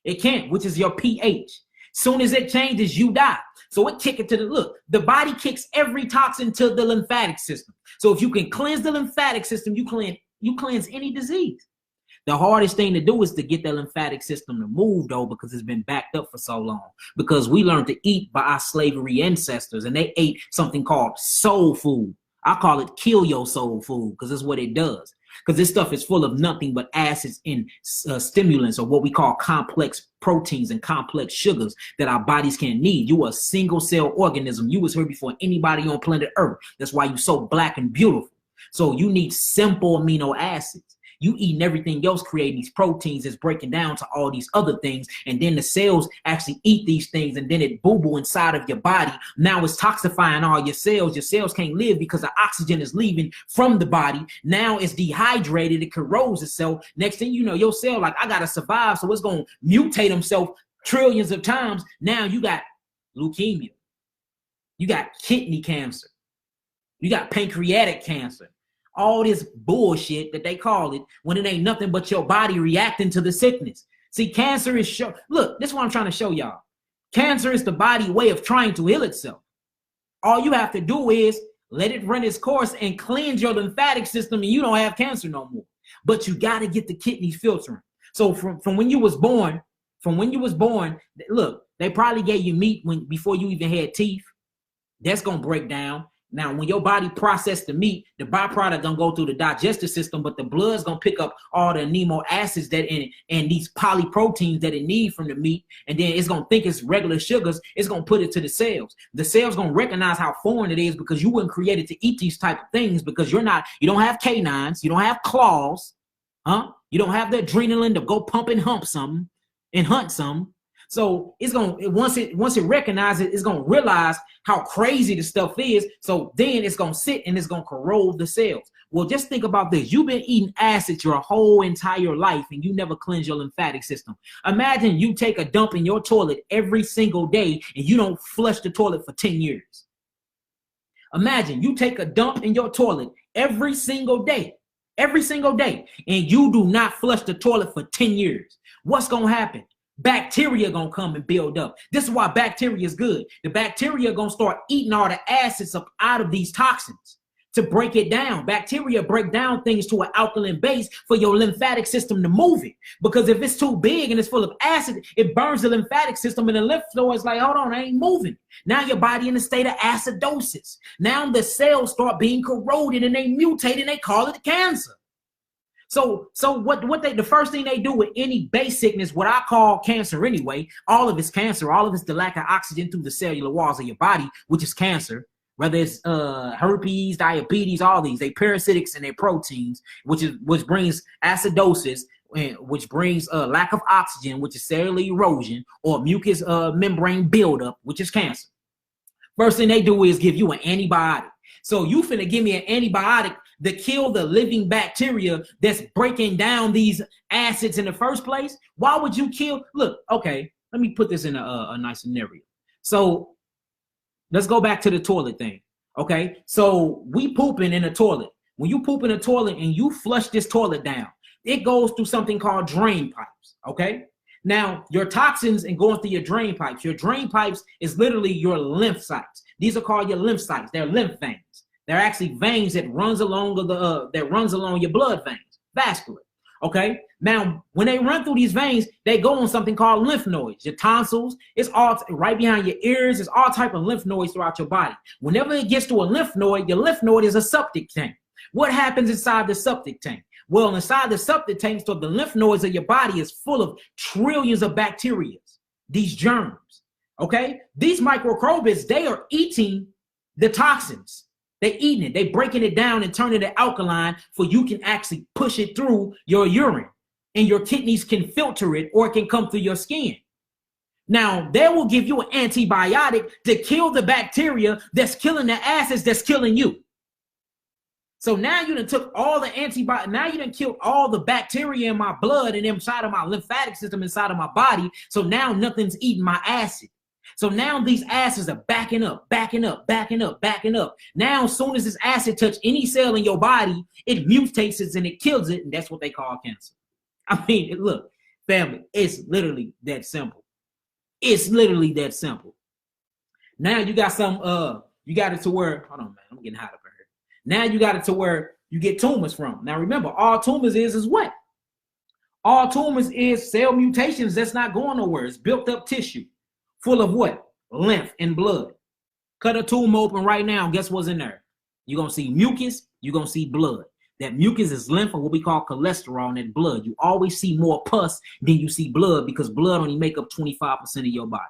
It can't, which is your pH. Soon as it changes, you die. So it kick it to the body kicks every toxin to the lymphatic system. So if you can cleanse the lymphatic system, you cleanse any disease. The hardest thing to do is to get that lymphatic system to move, though, because it's been backed up for so long. Because we learned to eat by our slavery ancestors, and they ate something called soul food. I call it kill your soul food, because that's what it does. Because this stuff is full of nothing but acids and stimulants, or what we call complex proteins and complex sugars that our bodies can need. You are a single cell organism. You was here before anybody on planet Earth. That's why you're so black and beautiful. So you need simple amino acids. You eating everything else, creating these proteins, is breaking down to all these other things. And then the cells actually eat these things, and then it boo-boo inside of your body. Now it's toxifying all your cells. Your cells can't live because the oxygen is leaving from the body. Now it's dehydrated. It corrodes itself. Next thing you know, your cell like, I got to survive. So it's going to mutate himself trillions of times. Now you got leukemia. You got kidney cancer. You got pancreatic cancer. All this bullshit that they call it, when it ain't nothing but your body reacting to the sickness. See, cancer is look, this is what I'm trying to show y'all. Cancer is the body way of trying to heal itself. All you have to do is let it run its course and cleanse your lymphatic system, and you don't have cancer no more. But you got to get the kidneys filtering. So from when you was born, look, they probably gave you meat before you even had teeth. That's gonna break down. Now, when your body processes the meat, the byproduct gonna go through the digestive system, but the blood's gonna pick up all the amino acids that in it and these polyproteins that it need from the meat, and then it's gonna think it's regular sugars. It's gonna put it to the cells. The cells gonna recognize how foreign it is, because you weren't created to eat these type of things, because you don't have canines, you don't have claws, huh? You don't have the adrenaline to go pump and hump something. and hunt some. So it's gonna once it recognizes it, it's gonna realize how crazy the stuff is. So then it's gonna sit and it's gonna corrode the cells. Well, just think about this. You've been eating acids your whole entire life and you never cleanse your lymphatic system. Imagine you take a dump in your toilet every single day and you don't flush the toilet for 10 years. Imagine you take a dump in your toilet every single day, and you do not flush the toilet for 10 years. What's gonna happen? Bacteria gonna come and build up. This is why bacteria is good. The bacteria gonna start eating all the acids up out of these toxins to break it down. Bacteria break down things to an alkaline base for your lymphatic system to move it. Because if it's too big and it's full of acid, it burns the lymphatic system and the lymph node is like, hold on, I ain't moving. Now your body in a state of acidosis. Now the cells start being corroded and they mutate and they call it cancer. So what the first thing they do with any base sickness, what I call cancer anyway, all of it's cancer, all of it's the lack of oxygen through the cellular walls of your body, which is cancer, whether it's herpes, diabetes, all these, they parasitics and they proteins, which brings acidosis, which brings lack of oxygen, which is cellular erosion, or mucous membrane buildup, which is cancer. First thing they do is give you an antibiotic. So you finna give me an antibiotic to kill the living bacteria that's breaking down these acids in the first place? Why would you kill? Look, okay, let me put this in a nice scenario. So let's go back to the toilet thing, okay? So we pooping in a toilet. When you poop in a toilet and you flush this toilet down, it goes through something called drain pipes, okay? Now, your toxins and going through your drain pipes is literally your lymph sites. These are called your lymph sites. They're lymph veins. They're actually veins that runs along your blood veins, vascular. Okay. Now, when they run through these veins, they go on something called lymph nodes. Your tonsils, it's all right behind your ears. It's all type of lymph nodes throughout your body. Whenever it gets to a lymph node, your lymph node is a septic tank. What happens inside the septic tank? Well, inside the septic tank, so the lymph nodes of your body is full of trillions of bacteria, these germs. Okay. These microcrobians, they are eating the toxins. They eating it. They breaking it down and turning it alkaline for you can actually push it through your urine and your kidneys can filter it or it can come through your skin. Now, they will give you an antibiotic to kill the bacteria that's killing the acids that's killing you. So now you done took all the antibiotics. Now you done killed all the bacteria in my blood and inside of my lymphatic system inside of my body. So now nothing's eating my acid. So now these acids are backing up. Now, as soon as this acid touch any cell in your body, it mutates it and it kills it. And that's what they call cancer. I mean, look, family, it's literally that simple. It's literally that simple. Now you got you got it to where, hold on, man, I'm getting hot up in here. Now you got it to where you get tumors from. Now remember, all tumors is what? All tumors is cell mutations that's not going nowhere. It's built up tissue. Full of what? Lymph and blood. Cut a tumor open right now. Guess what's in there? You're going to see mucus. You're going to see blood. That mucus is lymph or what we call cholesterol in that blood. You always see more pus than you see blood because blood only make up 25% of your body.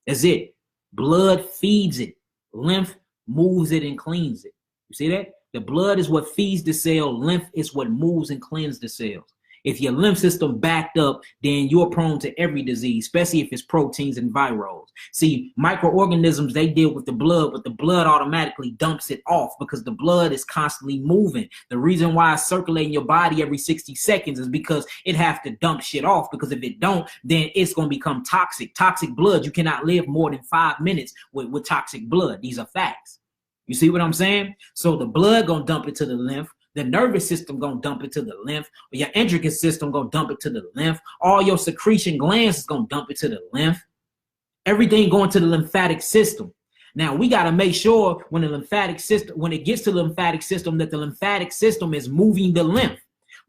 That's it. Blood feeds it. Lymph moves it and cleans it. You see that? The blood is what feeds the cell. Lymph is what moves and cleans the cells. If your lymph system backed up, then you're prone to every disease, especially if it's proteins and virals. See, microorganisms, they deal with the blood, but the blood automatically dumps it off because the blood is constantly moving. The reason why it's circulating your body every 60 seconds is because it have to dump shit off, because if it don't, then it's going to become toxic. Toxic blood, you cannot live more than 5 minutes with toxic blood. These are facts. You see what I'm saying? So the blood going to dump it to the lymph. The nervous system gonna dump it to the lymph. Your endocrine system gonna dump it to the lymph. All your secretion glands is gonna dump it to the lymph. Everything going to the lymphatic system. Now we gotta make sure when it gets to the lymphatic system, that the lymphatic system is moving the lymph.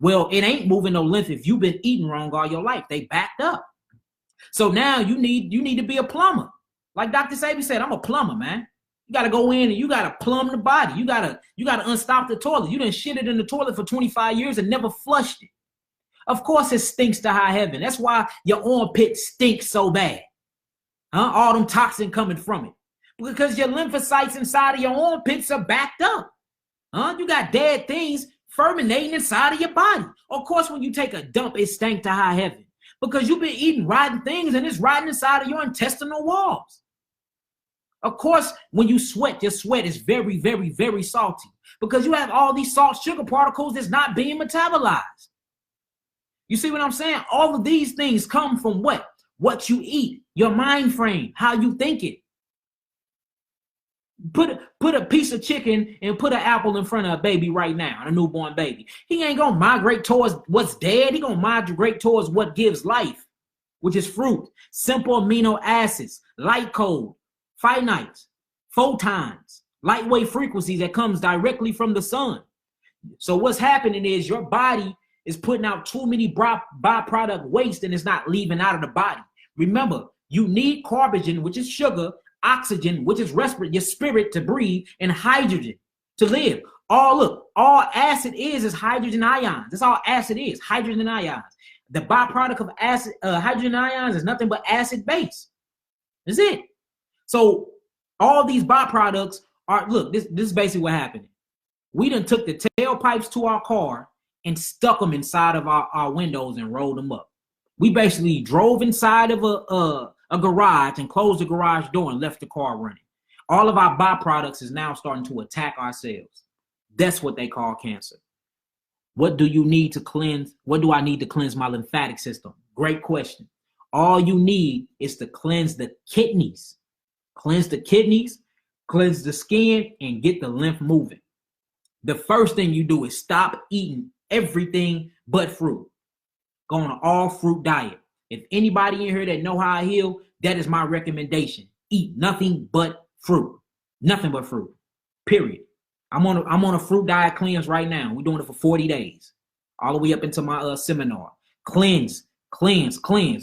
Well, it ain't moving no lymph if you've been eating wrong all your life. They backed up. So now you need to be a plumber. Like Dr. Sabi said, I'm a plumber, man. You got to go in and you got to plumb the body. You got to unstop the toilet. You done shit it in the toilet for 25 years and never flushed it. Of course it stinks to high heaven. That's why your armpit stinks so bad. All them toxin coming from it. Because your lymphocytes inside of your armpits are backed up. You got dead things fermenting inside of your body. Of course, when you take a dump, it stank to high heaven. Because you've been eating rotten things and it's rotting inside of your intestinal walls. Of course, when you sweat, your sweat is very, very, very salty because you have all these salt sugar particles that's not being metabolized. You see what I'm saying? All of these things come from what? What you eat, your mind frame, how you think it. Put a piece of chicken and put an apple in front of a baby right now, a newborn baby. He ain't gonna migrate towards what's dead. He gonna migrate towards what gives life, which is fruit, simple amino acids, light code, finites, photons, lightweight frequencies that comes directly from the sun. So what's happening is your body is putting out too many byproduct waste and it's not leaving out of the body. Remember, you need carbogen, which is sugar, oxygen, which is your spirit to breathe, and hydrogen to live. All acid is hydrogen ions. That's all acid is, hydrogen ions. The byproduct of acid, hydrogen ions is nothing but acid base. That's it. So all these byproducts are, look, this is basically what happened. We done took the tailpipes to our car and stuck them inside of our windows and rolled them up. We basically drove inside of a garage and closed the garage door and left the car running. All of our byproducts is now starting to attack our cells. That's what they call cancer. What do you need to cleanse? What do I need to cleanse my lymphatic system? Great question. All you need is to cleanse the kidneys. Cleanse the kidneys, cleanse the skin, and get the lymph moving. The first thing you do is stop eating everything but fruit. Go on an all fruit diet. If anybody in here that know how I heal, that is my recommendation. Eat nothing but fruit. Nothing but fruit. Period. I'm on a fruit diet cleanse right now. We're doing it for 40 days. All the way up into my seminar. Cleanse.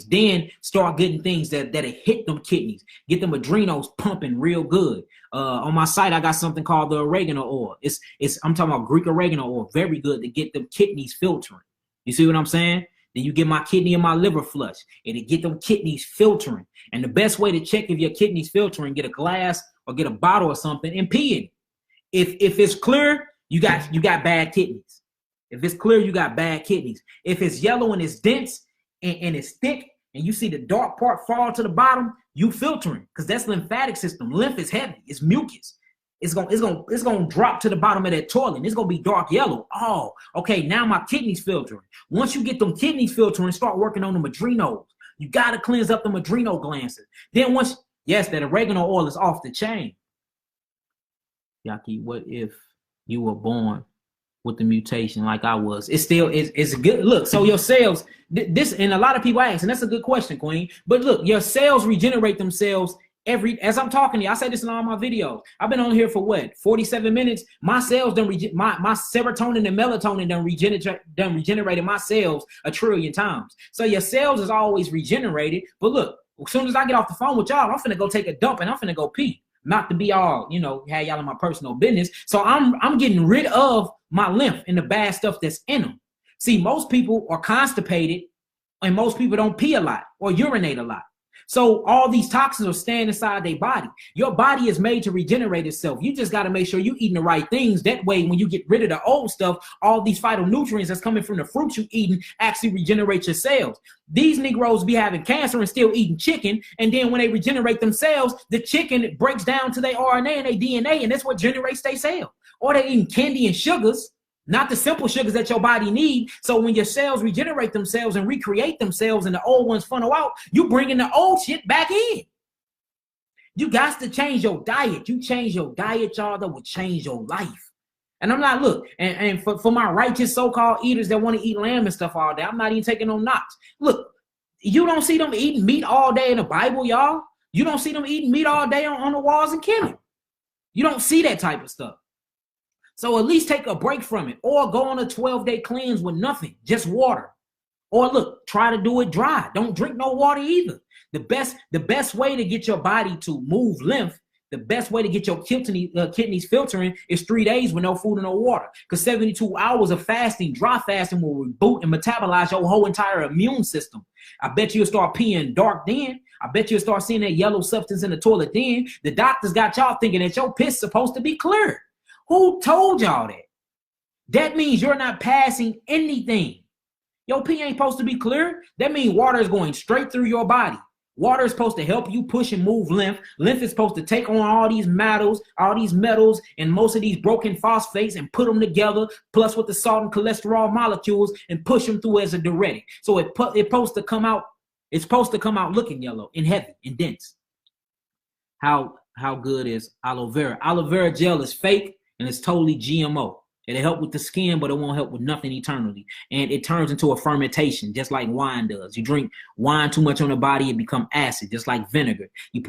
Then start getting things that hit them kidneys. Get them adrenals pumping real good. On my site, I got something called the oregano oil. I'm talking about Greek oregano oil. Very good to get them kidneys filtering. You see what I'm saying? Then you get my kidney and my liver flush, and it get them kidneys filtering. And the best way to check if your kidneys filtering, get a glass or get a bottle or something and pee in it. If it's clear, you got bad kidneys. If it's clear, you got bad kidneys. If it's yellow and it's dense and it's thick, and you see the dark part fall to the bottom, you filtering, because that's lymphatic system. Lymph is heavy. It's mucus. It's gonna drop to the bottom of that toilet. And it's gonna be dark yellow. Oh, okay. Now my kidneys filtering. Once you get them kidneys filtering, start working on them adrenals. You gotta cleanse up them adrenal glands. Then that oregano oil is off the chain. Yaki, what if you were born with the mutation like I was? It's a good look. So your cells, this, and a lot of people ask, and that's a good question, Queen. But look, your cells regenerate themselves as I'm talking to you. I say this in all my videos. I've been on here for what, 47 minutes. My cells my serotonin and melatonin done regenerated my cells 1 trillion times. So your cells is always regenerated. But look, as soon as I get off the phone with y'all, I'm finna go take a dump and I'm finna go pee. Not to be all, have y'all in my personal business. So I'm getting rid of my lymph and the bad stuff that's in them. See, most people are constipated and most people don't pee a lot or urinate a lot. So all these toxins are staying inside their body. Your body is made to regenerate itself. You just got to make sure you're eating the right things. That way, when you get rid of the old stuff, all these phytonutrients that's coming from the fruits you eating actually regenerate your cells. These Negroes be having cancer and still eating chicken. And then when they regenerate themselves, the chicken breaks down to their RNA and their DNA, and that's what generates their cells. Or they eating candy and sugars, not the simple sugars that your body need. So when your cells regenerate themselves and recreate themselves and the old ones funnel out, you bringing the old shit back in. You got to change your diet. You change your diet, y'all, that will change your life. And I'm not, look, and for my righteous so-called eaters that want to eat lamb and stuff all day, I'm not even taking no knocks. Look, you don't see them eating meat all day in the Bible, y'all. You don't see them eating meat all day on the walls and killing. You don't see that type of stuff. So at least take a break from it, or go on a 12-day cleanse with nothing, just water. Or look, try to do it dry. Don't drink no water either. The best way to get your body to move lymph, the best way to get your kidneys filtering is 3 days with no food and no water. Because 72 hours of fasting, dry fasting, will reboot and metabolize your whole entire immune system. I bet you'll start peeing dark then. I bet you'll start seeing that yellow substance in the toilet then. The doctors got y'all thinking that your piss is supposed to be clear. Who told y'all that? That means you're not passing anything. Your pee ain't supposed to be clear. That means water is going straight through your body. Water is supposed to help you push and move lymph. Lymph is supposed to take on all these metals, and most of these broken phosphates and put them together, plus with the salt and cholesterol molecules, and push them through as a diuretic. So it's supposed to come out. It's supposed to come out looking yellow and heavy and dense. How good is aloe vera? Aloe vera gel is fake and it's totally GMO. It'll help with the skin, but it won't help with nothing eternally. And it turns into a fermentation, just like wine does. You drink wine too much on the body, it becomes acid, just like vinegar. You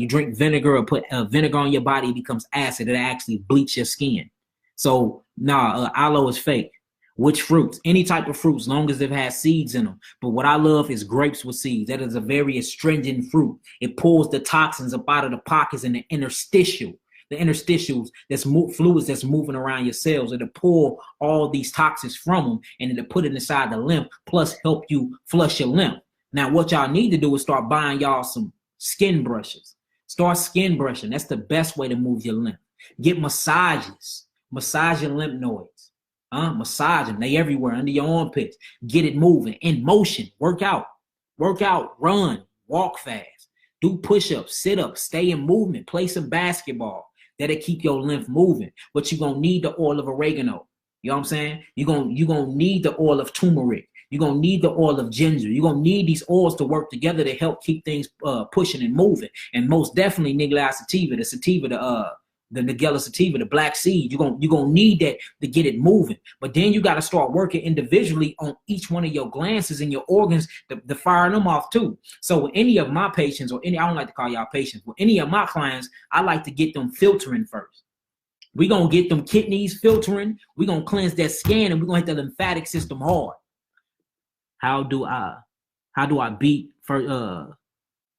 drink vinegar or put vinegar on your body, it becomes acid. It actually bleach your skin. So, aloe is fake. Which fruits? Any type of fruits, long as they've had seeds in them. But what I love is grapes with seeds. That is a very astringent fruit. It pulls the toxins up out of the pockets in the interstitial. The interstitials, fluids that's moving around your cells. It'll pull all these toxins from them and it'll put it inside the lymph, plus help you flush your lymph. Now, what y'all need to do is start buying y'all some skin brushes. Start skin brushing. That's the best way to move your lymph. Get massages. Massage your lymph nodes. Massage them. They everywhere under your armpits. Get it moving. In motion. Work out. Run. Walk fast. Do push-ups. Sit up. Stay in movement. Play some basketball. That'll keep your lymph moving. But you're going to need the oil of oregano. You know what I'm saying? You're gonna need the oil of turmeric. You're going to need the oil of ginger. You're going to need these oils to work together to help keep things pushing and moving. And most definitely Nigella sativa, the Nigella sativa, the black seed. You're gonna need that to get it moving. But then you got to start working individually on each one of your glands and your organs to fire them off too. So with any of my patients, I don't like to call y'all patients, with any of my clients, I like to get them filtering first. We're going to get them kidneys filtering. We're going to cleanse that skin, and we're going to hit the lymphatic system hard. How do I beat for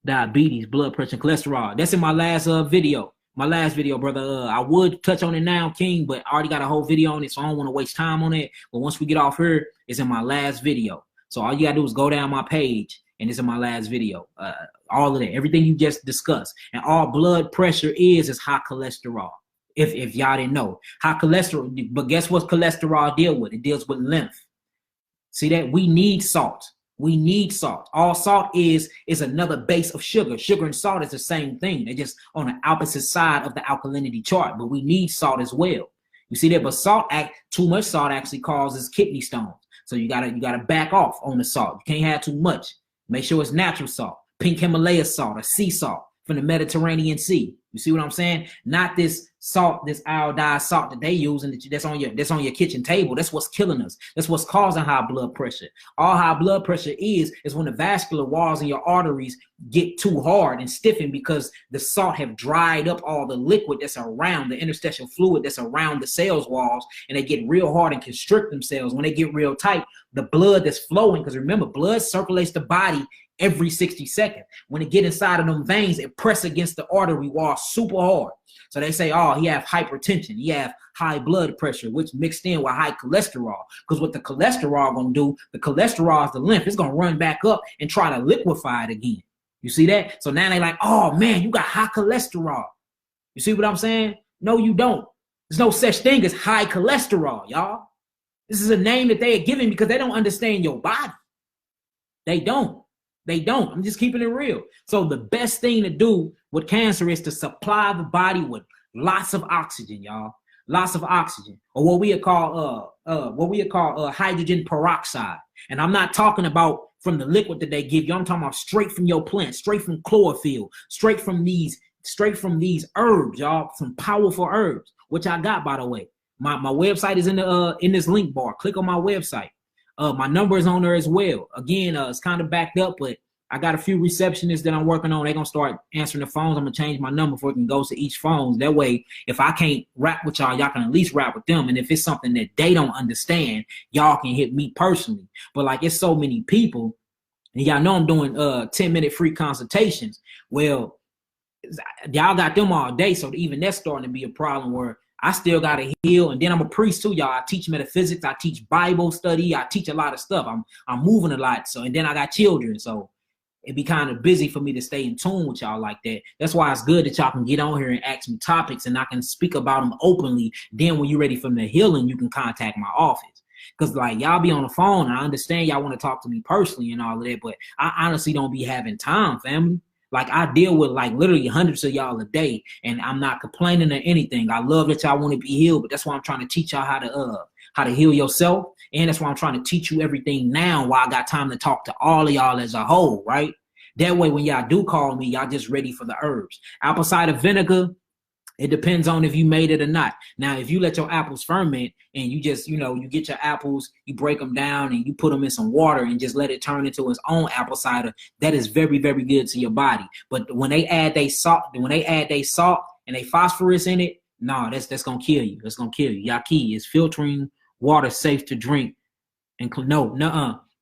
diabetes, blood pressure, and cholesterol? That's in my last video. My last video, brother. I would touch on it now, King, but I already got a whole video on it, so I don't want to waste time on it. But once we get off here, it's in my last video. So all you got to do is go down my page, and it's in my last video. All of that, everything you just discussed. And all blood pressure is high cholesterol. If y'all didn't know. High cholesterol, but guess what cholesterol deal with? It deals with lymph. See that? We need salt. We need salt. All salt is another base of sugar. Sugar and salt is the same thing. They're just on the opposite side of the alkalinity chart, but we need salt as well. You see that? But too much salt actually causes kidney stones. So you gotta back off on the salt. You can't have too much. Make sure it's natural salt, pink Himalaya salt or sea salt from the Mediterranean Sea. You see what I'm saying? Not this salt, this iodized salt that they use and that's on your kitchen table. That's what's killing us. That's what's causing high blood pressure. All high blood pressure is when the vascular walls in your arteries get too hard and stiffen because the salt have dried up all the liquid that's around the interstitial fluid that's around the cells walls, and they get real hard and constrict themselves. When they get real tight, the blood that's flowing, because remember, blood circulates the body every 60 seconds. When it get inside of them veins, it press against the artery wall super hard. So they say, oh, he have hypertension, he have high blood pressure, which mixed in with high cholesterol. Because what the cholesterol gonna do, the cholesterol is the lymph, it's gonna run back up and try to liquefy it again. You see that? So now they like, oh man, you got high cholesterol. You see what I'm saying? No, you don't. There's no such thing as high cholesterol, y'all. This is a name that they are giving because they don't understand your body. They don't. I'm just keeping it real. So the best thing to do with cancer is to supply the body with lots of oxygen, y'all. Lots of oxygen, or what we call hydrogen peroxide. And I'm not talking about from the liquid that they give you. I'm talking about straight from your plant, straight from chlorophyll, straight from these herbs, y'all. Some powerful herbs, which I got, by the way. My website is in this link bar. Click on my website. My number is on there as well. Again, it's kind of backed up, but I got a few receptionists that I'm working on. They're going to start answering the phones. I'm going to change my number before it can go to each phone. That way, if I can't rap with y'all can at least rap with them. And if it's something that they don't understand, y'all can hit me personally. But like, it's so many people, and y'all know I'm doing 10-minute free consultations. Well, y'all got them all day, so even that's starting to be a problem where I still got to heal. And then I'm a priest too, y'all. I teach metaphysics. I teach Bible study. I teach a lot of stuff. I'm moving a lot. So, and then I got children. So it'd be kind of busy for me to stay in tune with y'all like that. That's why it's good that y'all can get on here and ask me topics and I can speak about them openly. Then when you're ready for the healing, you can contact my office. Because like y'all be on the phone, and I understand y'all want to talk to me personally and all of that, but I honestly don't be having time, family. Like I deal with like literally hundreds of y'all a day, and I'm not complaining or anything. I love that y'all want to be healed, but that's why I'm trying to teach y'all how to heal yourself, and that's why I'm trying to teach you everything now while I got time to talk to all of y'all as a whole, right? That way, when y'all do call me, y'all just ready for the herbs. Apple cider vinegar, it depends on if you made it or not. Now, if you let your apples ferment and you just, you get your apples, you break them down and you put them in some water and just let it turn into its own apple cider, that is very, very good to your body. But when they add they salt, and they phosphorus in it, no, that's gonna kill you. That's gonna kill you. Yaki is filtering water safe to drink. And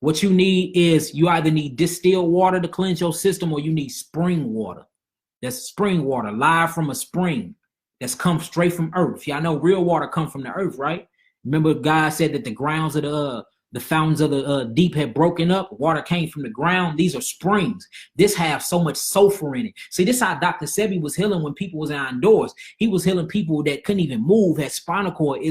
what you need is you either need distilled water to cleanse your system or you need spring water. That's spring water, live from a spring. That's come straight from earth. Y'all know real water come from the earth, right? Remember God said that the grounds of the fountains of the deep had broken up. Water came from the ground. These are springs. This have so much sulfur in it. See, this is how Dr. Sebi was healing when people was indoors. He was healing people that couldn't even move, had spinal cord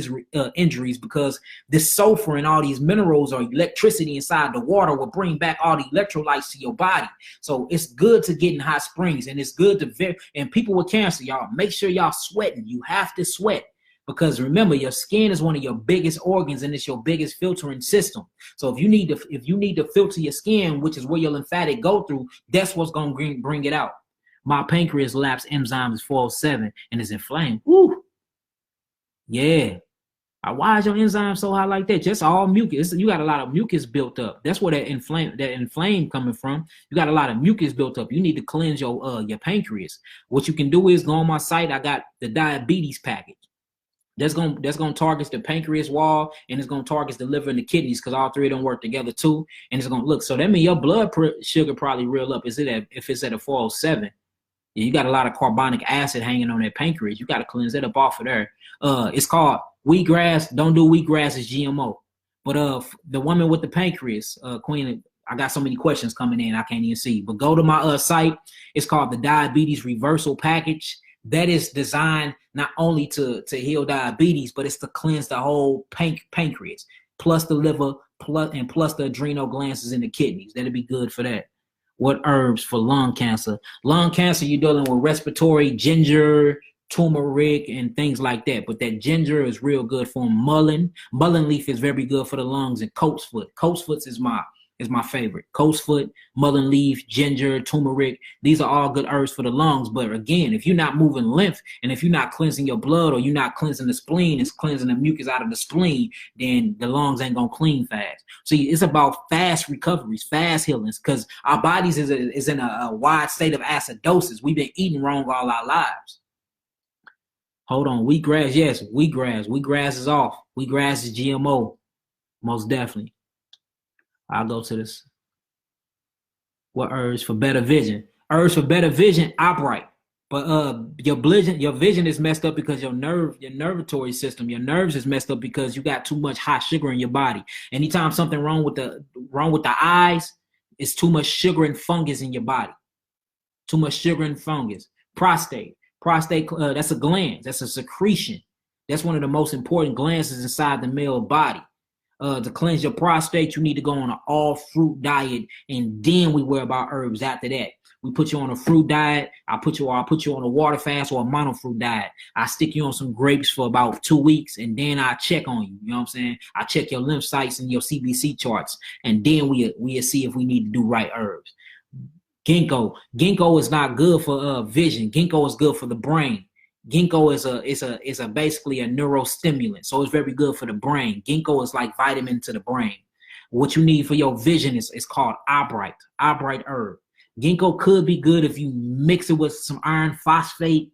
injuries, because this sulfur and all these minerals or electricity inside the water will bring back all the electrolytes to your body. So it's good to get in hot springs, and it's good to and people with cancer, y'all, make sure y'all sweating. You have to sweat. Because remember, your skin is one of your biggest organs, and it's your biggest filtering system. So if you need to filter your skin, which is where your lymphatic go through, that's what's gonna bring it out. My pancreas lapse enzyme is 407 and is inflamed. Woo! Yeah. Why is your enzyme so high like that? Just all mucus. You got a lot of mucus built up. That's where that inflame coming from. You got a lot of mucus built up. You need to cleanse your pancreas. What you can do is go on my site. I got the diabetes package. That's gonna target the pancreas wall, and it's gonna target the liver and the kidneys, because all three of them work together too. And it's gonna look. So that means your blood sugar probably real up. If it's at a 407, you got a lot of carbonic acid hanging on that pancreas. You got to cleanse that up off of there. It's called wheatgrass. Don't do wheatgrass, it's GMO. But the woman with the pancreas, Queen, I got so many questions coming in I can't even see. But go to my site. It's called the Diabetes Reversal Package. That is designed not only to heal diabetes, but it's to cleanse the whole pancreas, plus the liver, plus the adrenal glands in the kidneys. That'll be good for that. What herbs for lung cancer? Lung cancer, you're dealing with respiratory, ginger, turmeric, and things like that. But that ginger is real good for mullein. Mullein leaf is very good for the lungs, and coltsfoot. Coltsfoot is my favorite. Coltsfoot, mullein leaf, ginger, turmeric. These are all good herbs for the lungs. But again, if you're not moving lymph, and if you're not cleansing your blood, or you're not cleansing the spleen, it's cleansing the mucus out of the spleen, then the lungs ain't gonna clean fast. See, it's about fast recoveries, fast healings, because our bodies is in a wide state of acidosis. We've been eating wrong all our lives. Hold on, wheatgrass, yes, wheatgrass. Wheatgrass is off. Wheatgrass is GMO, most definitely. I'll go to this. What herbs for better vision? Herbs for better vision, APPAREL. But your vision is messed up because your nervatory system, your nerves is messed up because you got too much hot sugar in your body. Anytime something wrong with the eyes, it's too much sugar and fungus in your body. Too much sugar and fungus. Prostate, that's a gland. That's a secretion. That's one of the most important glands inside the male body. To cleanse your prostate, you need to go on an all-fruit diet, and then we worry about herbs after that. We put you on a fruit diet. I'll put you on a water fast or a monofruit diet. I stick you on some grapes for about 2 weeks, and then I check on you. You know what I'm saying? I check your lymph sites and your CBC charts, and then we'll see if we need to do right herbs. Ginkgo is not good for vision. Ginkgo is good for the brain. Ginkgo is basically a neurostimulant, so it's very good for the brain. Ginkgo is like vitamin to the brain. What you need for your vision is called APPAREL herb. Ginkgo could be good if you mix it with some iron phosphate.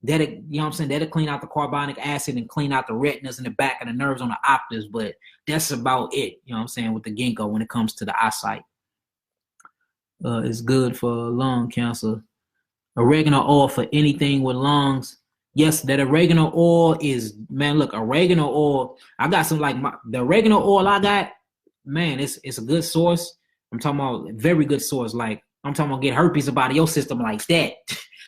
That'll clean out the carbonic acid and clean out the retinas and the back of the nerves on the optics, but that's about it, you know what I'm saying, with the Ginkgo when it comes to the eyesight. It's good for lung cancer. Oregano oil for anything with lungs. Yes, that oregano oil is, man, look, oregano oil, I got some, the oregano oil I got, man, it's a good source. I'm talking about a very good source. Like, I'm talking about get herpes about your system like that.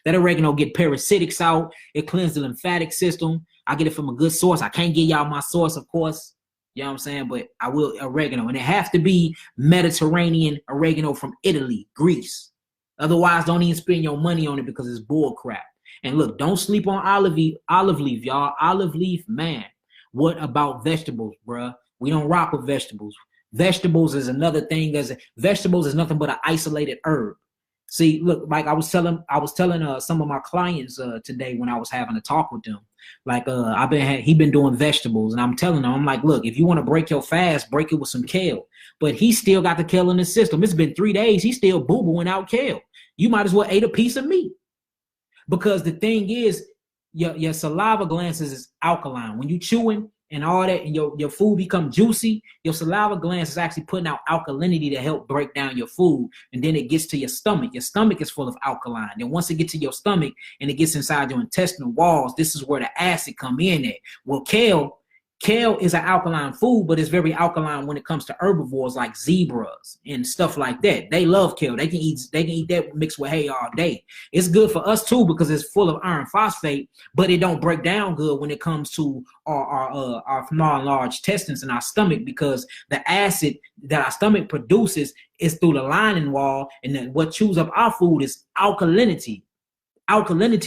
That oregano get parasitics out. It cleans the lymphatic system. I get it from a good source. I can't give y'all my source, of course. You know what I'm saying? But I will oregano. And it has to be Mediterranean oregano from Italy, Greece. Otherwise, don't even spend your money on it because it's bull crap. And look, don't sleep on olive leaf, y'all. Olive leaf, man. What about vegetables, bruh? We don't rock with vegetables. Vegetables is another thing. Vegetables is nothing but an isolated herb. See, look, like I was telling some of my clients today when I was having a talk with them. Like he been doing vegetables, and I'm telling him, I'm like, look, if you want to break your fast, break it with some kale. But he still got the kale in his system. It's been 3 days. He's still boo-booing out kale. You might as well eat a piece of meat. Because the thing is, your saliva glands is alkaline. When you chewing and all that, and your food become juicy, your saliva glands is actually putting out alkalinity to help break down your food, and then it gets to your stomach. Your stomach is full of alkaline. Then once it gets to your stomach and it gets inside your intestinal walls, this is where the acid come in at. Well, kale is an alkaline food, but it's very alkaline when it comes to herbivores like zebras and stuff like that. They love kale. They can eat that mixed with hay all day. It's good for us too because it's full of iron phosphate, but it don't break down good when it comes to our small and large intestines in our stomach, because the acid that our stomach produces is through the lining wall, and then what chews up our food is alkalinity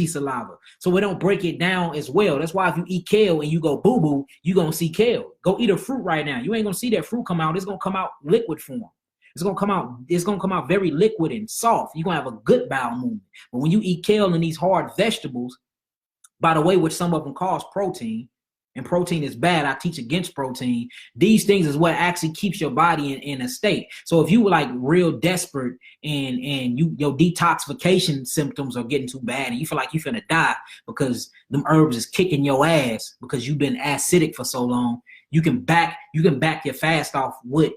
saliva. So it don't break it down as well. That's why if you eat kale and you go boo-boo, you're going to see kale. Go eat a fruit right now. You ain't going to see that fruit come out. It's going to come out liquid form. It's going to come out very liquid and soft. You're going to have a good bowel movement. But when you eat kale and these hard vegetables, by the way, which some of them cause protein, and protein is bad. I teach against protein. These things is what actually keeps your body in a state. So if you were like real desperate and your detoxification symptoms are getting too bad and you feel like you're finna die because them herbs is kicking your ass because you've been acidic for so long, you can back your fast off with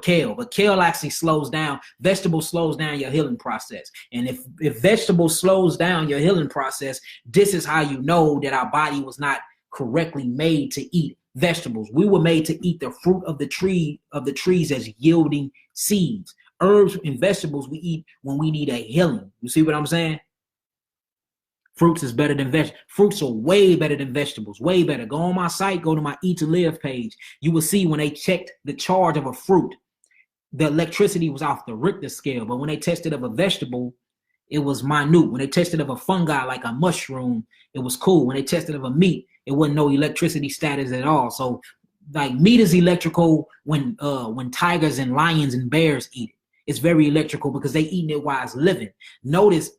kale. But kale actually slows down. Vegetable slows down your healing process. And if vegetable slows down your healing process, this is how you know that our body was not correctly made to eat vegetables. We were made to eat the fruit of the trees as yielding seeds. Herbs and vegetables we eat when we need a healing. You see what I'm saying? Fruits is better than vegetables. Fruits are way better than vegetables. Way better. Go on my site, go to my Eat to Live page. You will see when they checked the charge of a fruit, the electricity was off the Richter scale. But when they tested of a vegetable, it was minute. When they tested of a fungi like a mushroom, it was cool. When they tested of a meat, it wasn't no electricity status at all. So like meat is electrical when tigers and lions and bears eat it. It's very electrical because they eating it while it's living. Notice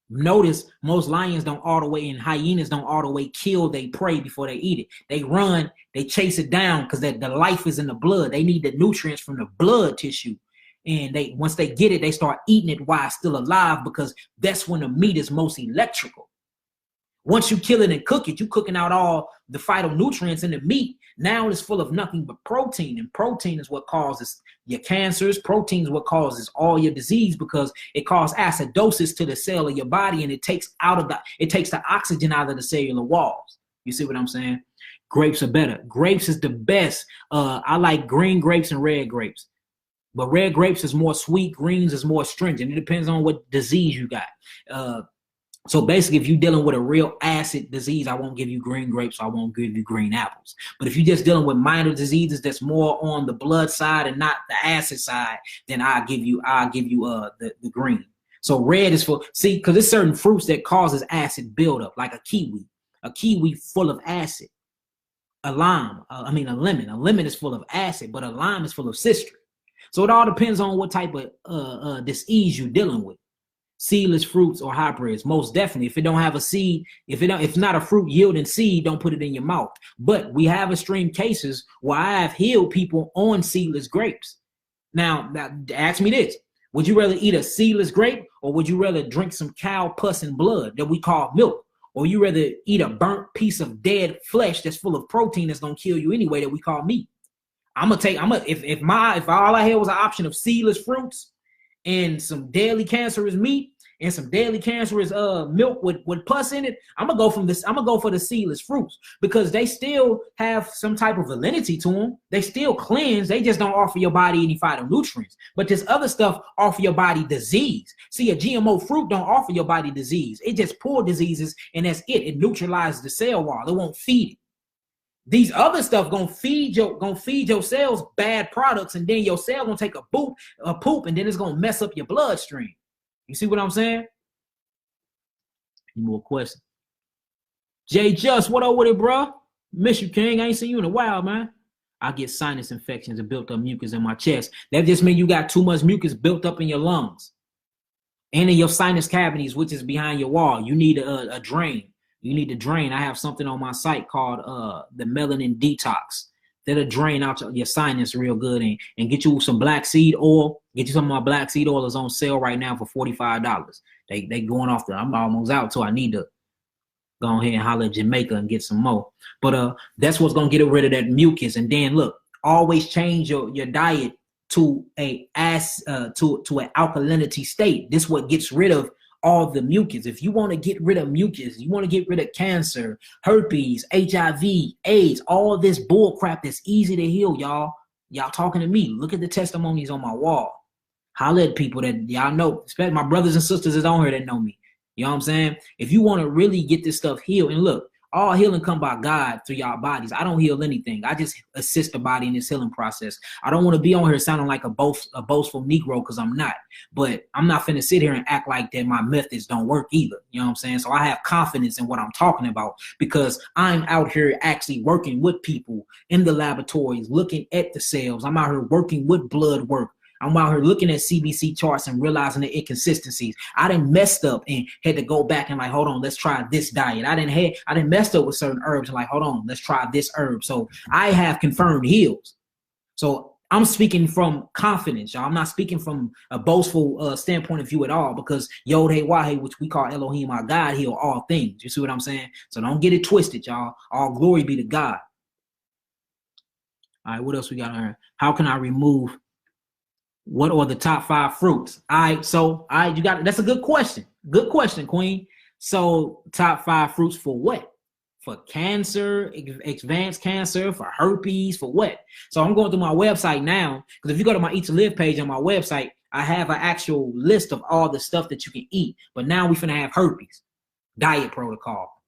most lions don't all the way and hyenas don't all the way kill their prey before they eat it. They run, they chase it down because the life is in the blood. They need the nutrients from the blood tissue. And once they get it, they start eating it while it's still alive because that's when the meat is most electrical. Once you kill it and cook it, you're cooking out all the phytonutrients in the meat. Now it's full of nothing but protein, and protein is what causes your cancers. Protein is what causes all your disease because it causes acidosis to the cell of your body, and it takes the oxygen out of the cellular walls. You see what I'm saying? Grapes are better. Grapes is the best. I like green grapes and red grapes. But red grapes is more sweet, greens is more astringent. It depends on what disease you got. So basically, if you're dealing with a real acid disease, I won't give you green grapes, I won't give you green apples. But if you're just dealing with minor diseases that's more on the blood side and not the acid side, then I'll give you the green. So red is because there's certain fruits that causes acid buildup, like a kiwi full of acid. A lemon is full of acid, but a lime is full of citrate. So it all depends on what type of disease you're dealing with. Seedless fruits or hybrids, most definitely. If it don't have a seed, if it's not a fruit yielding seed, don't put it in your mouth. But we have extreme cases where I have healed people on seedless grapes. Now ask me this: would you rather eat a seedless grape, or would you rather drink some cow pus and blood that we call milk, or you rather eat a burnt piece of dead flesh that's full of protein that's gonna kill you anyway that we call meat? If all I had was an option of seedless fruits and some deadly cancerous meat and some deadly cancerous milk with pus in it, I'm gonna go for the seedless fruits because they still have some type of validity to them. They still cleanse. They just don't offer your body any phytonutrients. But this other stuff offer your body disease. See, a GMO fruit don't offer your body disease. It just pulls diseases, and that's it. It neutralizes the cell wall. It won't feed it. These other stuff gonna feed your cells bad products, and then your cell gonna take a poop, and then it's gonna mess up your bloodstream. You see what I'm saying? Any more questions? Jay Just, what up with it, bro? Miss you, King. I ain't seen you in a while, man. I get sinus infections and built up mucus in my chest. That just means you got too much mucus built up in your lungs and in your sinus cavities, which is behind your wall. You need a drain. You need to drain. I have something on my site called the melanin detox. That'll drain out your sinus real good and get you some black seed oil. Get you some of my black seed oil is on sale right now for $45. They going off I'm almost out, so I need to go ahead and holler at Jamaica and get some more. But that's what's gonna get rid of that mucus. And then look, always change your diet to an alkalinity state. This what gets rid of all the mucus. If you want to get rid of mucus, you want to get rid of cancer, herpes, HIV, AIDS, all this bull crap that's easy to heal, y'all. Y'all talking to me. Look at the testimonies on my wall. Holler at people that y'all know, especially my brothers and sisters that's on here that know me. You know what I'm saying? If you want to really get this stuff healed, and look, all healing come by God through y'all bodies. I don't heal anything. I just assist the body in this healing process. I don't want to be on here sounding like a boastful Negro, because I'm not. But I'm not finna sit here and act like that my methods don't work either. You know what I'm saying? So I have confidence in what I'm talking about, because I'm out here actually working with people in the laboratories, looking at the cells. I'm out here working with blood work. I'm out here looking at CBC charts and realizing the inconsistencies. I done messed up and had to go back and like, hold on, let's try this diet. I done messed up with certain herbs and like, hold on, let's try this herb. So I have confirmed heals. So I'm speaking from confidence, y'all. I'm not speaking from a boastful standpoint of view at all, because Yod He Wahe, which we call Elohim, our God, heal all things. You see what I'm saying? So don't get it twisted, y'all. All glory be to God. All right, what else we got on here? How can I remove? What are the top 5 fruits? You got that's a good question. Good question, Queen. So top 5 fruits for what? For cancer, advanced cancer, for herpes, for what? So I'm going through my website now, because if you go to my Eat to Live page on my website, I have an actual list of all the stuff that you can eat. But now we finna have herpes, diet protocol,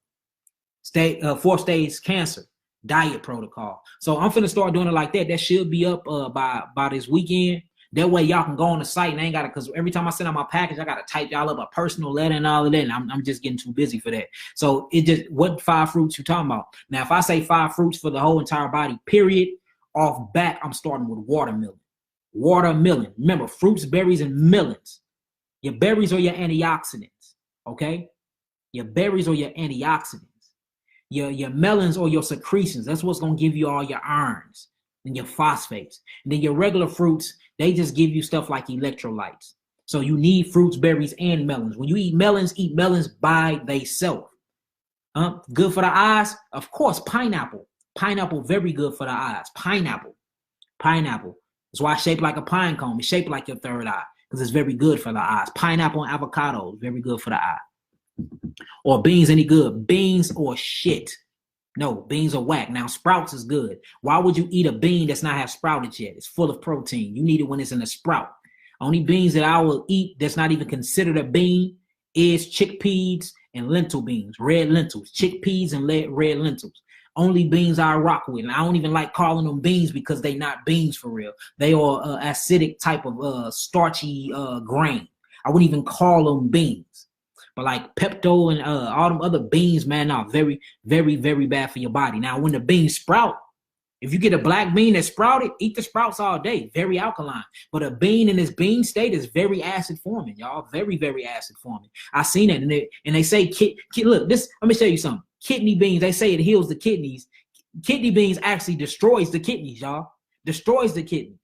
4th stage cancer, diet protocol. So I'm finna start doing it like that. That should be up by this weekend. That way y'all can go on the site and I ain't got to, because every time I send out my package, I got to type y'all up a personal letter and all of that. And I'm just getting too busy for that. So what 5 fruits you talking about? Now, if I say 5 fruits for the whole entire body, period, off back, I'm starting with watermelon. Watermelon. Remember, fruits, berries, and melons. Your berries are your antioxidants, okay? Your berries are your antioxidants. Your melons are your secretions. That's what's going to give you all your irons and your phosphates. And then your regular fruits, they just give you stuff like electrolytes. So you need fruits, berries, and melons. When you eat melons by themselves. Good for the eyes? Of course, pineapple. Pineapple, very good for the eyes. Pineapple. That's why it's shaped like a pine cone. It's shaped like your third eye, because it's very good for the eyes. Pineapple and avocado, very good for the eye. Or beans, any good? Beans or shit. No, beans are whack. Now, sprouts is good. Why would you eat a bean that's not have sprouted yet? It's full of protein. You need it when it's in a sprout. Only beans that I will eat that's not even considered a bean is chickpeas and lentil beans, red lentils, chickpeas and red lentils. Only beans I rock with. And I don't even like calling them beans, because they not beans for real. They are acidic type of starchy grain. I wouldn't even call them beans. But like Pepto and all them other beans, man, are very, very, very bad for your body. Now, when the beans sprout, if you get a black bean that sprouted, eat the sprouts all day. Very alkaline. But a bean in its bean state is very acid forming, y'all. Very, very acid forming. I seen it, and they say, look, this. Let me show you something. Kidney beans, they say it heals the kidneys. Kidney beans actually destroys the kidneys, y'all. Destroys the kidneys.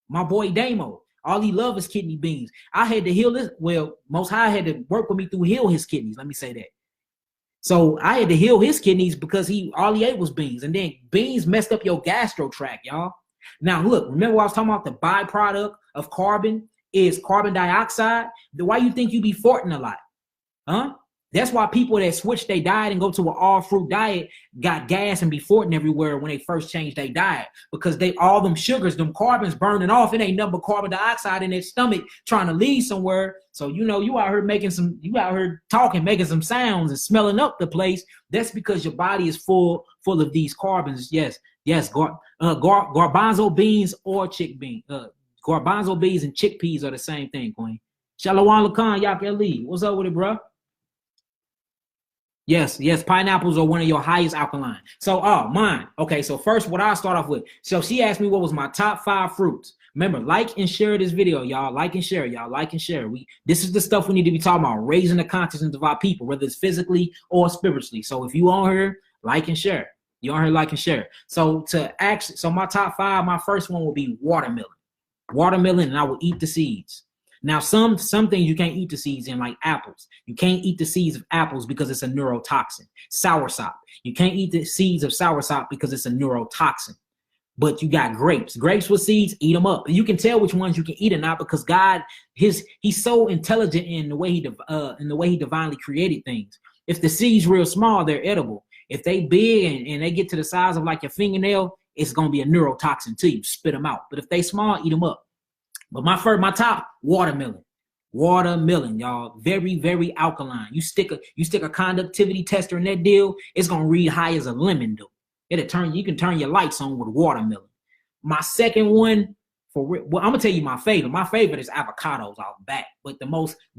My boy Damo. All he loves is kidney beans. I had to heal this. Well, Most High had to work with me to heal his kidneys. Let me say that. So I had to heal his kidneys because all he ate was beans. And then beans messed up your gastro tract, y'all. Now, look, remember what I was talking about? The byproduct of carbon is carbon dioxide. Why you think you be farting a lot? Huh? That's why people that switch their diet and go to an all-fruit diet got gas and be farting everywhere when they first changed their diet, because all them sugars, them carbons burning off. It ain't nothing but carbon dioxide in their stomach trying to leave somewhere. So, you out here talking, making some sounds and smelling up the place. That's because your body is full full of these carbons. Yes, garbanzo beans or garbanzo beans and chickpeas are the same thing, Queen. Shalom Lakan, Yak Ali. What's up with it, bro? Yes, pineapples are one of your highest alkaline. So, mine. Okay, so first, what I'll start off with. So she asked me what was my top 5 fruits. Remember, like and share this video, y'all. Like and share, y'all. Like and share. This is the stuff we need to be talking about, raising the consciousness of our people, whether it's physically or spiritually. So if you on here, like and share. You on here, like and share. So my top 5, my first one will be watermelon. Watermelon, and I will eat the seeds. Now, some things you can't eat the seeds in, like apples. You can't eat the seeds of apples because it's a neurotoxin. Soursop. You can't eat the seeds of soursop because it's a neurotoxin. But you got grapes. Grapes with seeds, eat them up. You can tell which ones you can eat or not because God, he's so intelligent in the way he divinely created things. If the seeds real small, they're edible. If they big and they get to the size of like your fingernail, it's gonna be a neurotoxin to you. Spit them out. But if they small, eat them up. But my top, watermelon. Watermelon, y'all. Very, very alkaline. You stick a conductivity tester in that deal, it's gonna read high as a lemon do. You can turn your lights on with watermelon. My second one, I'm gonna tell you my favorite. My favorite is avocados out back. But the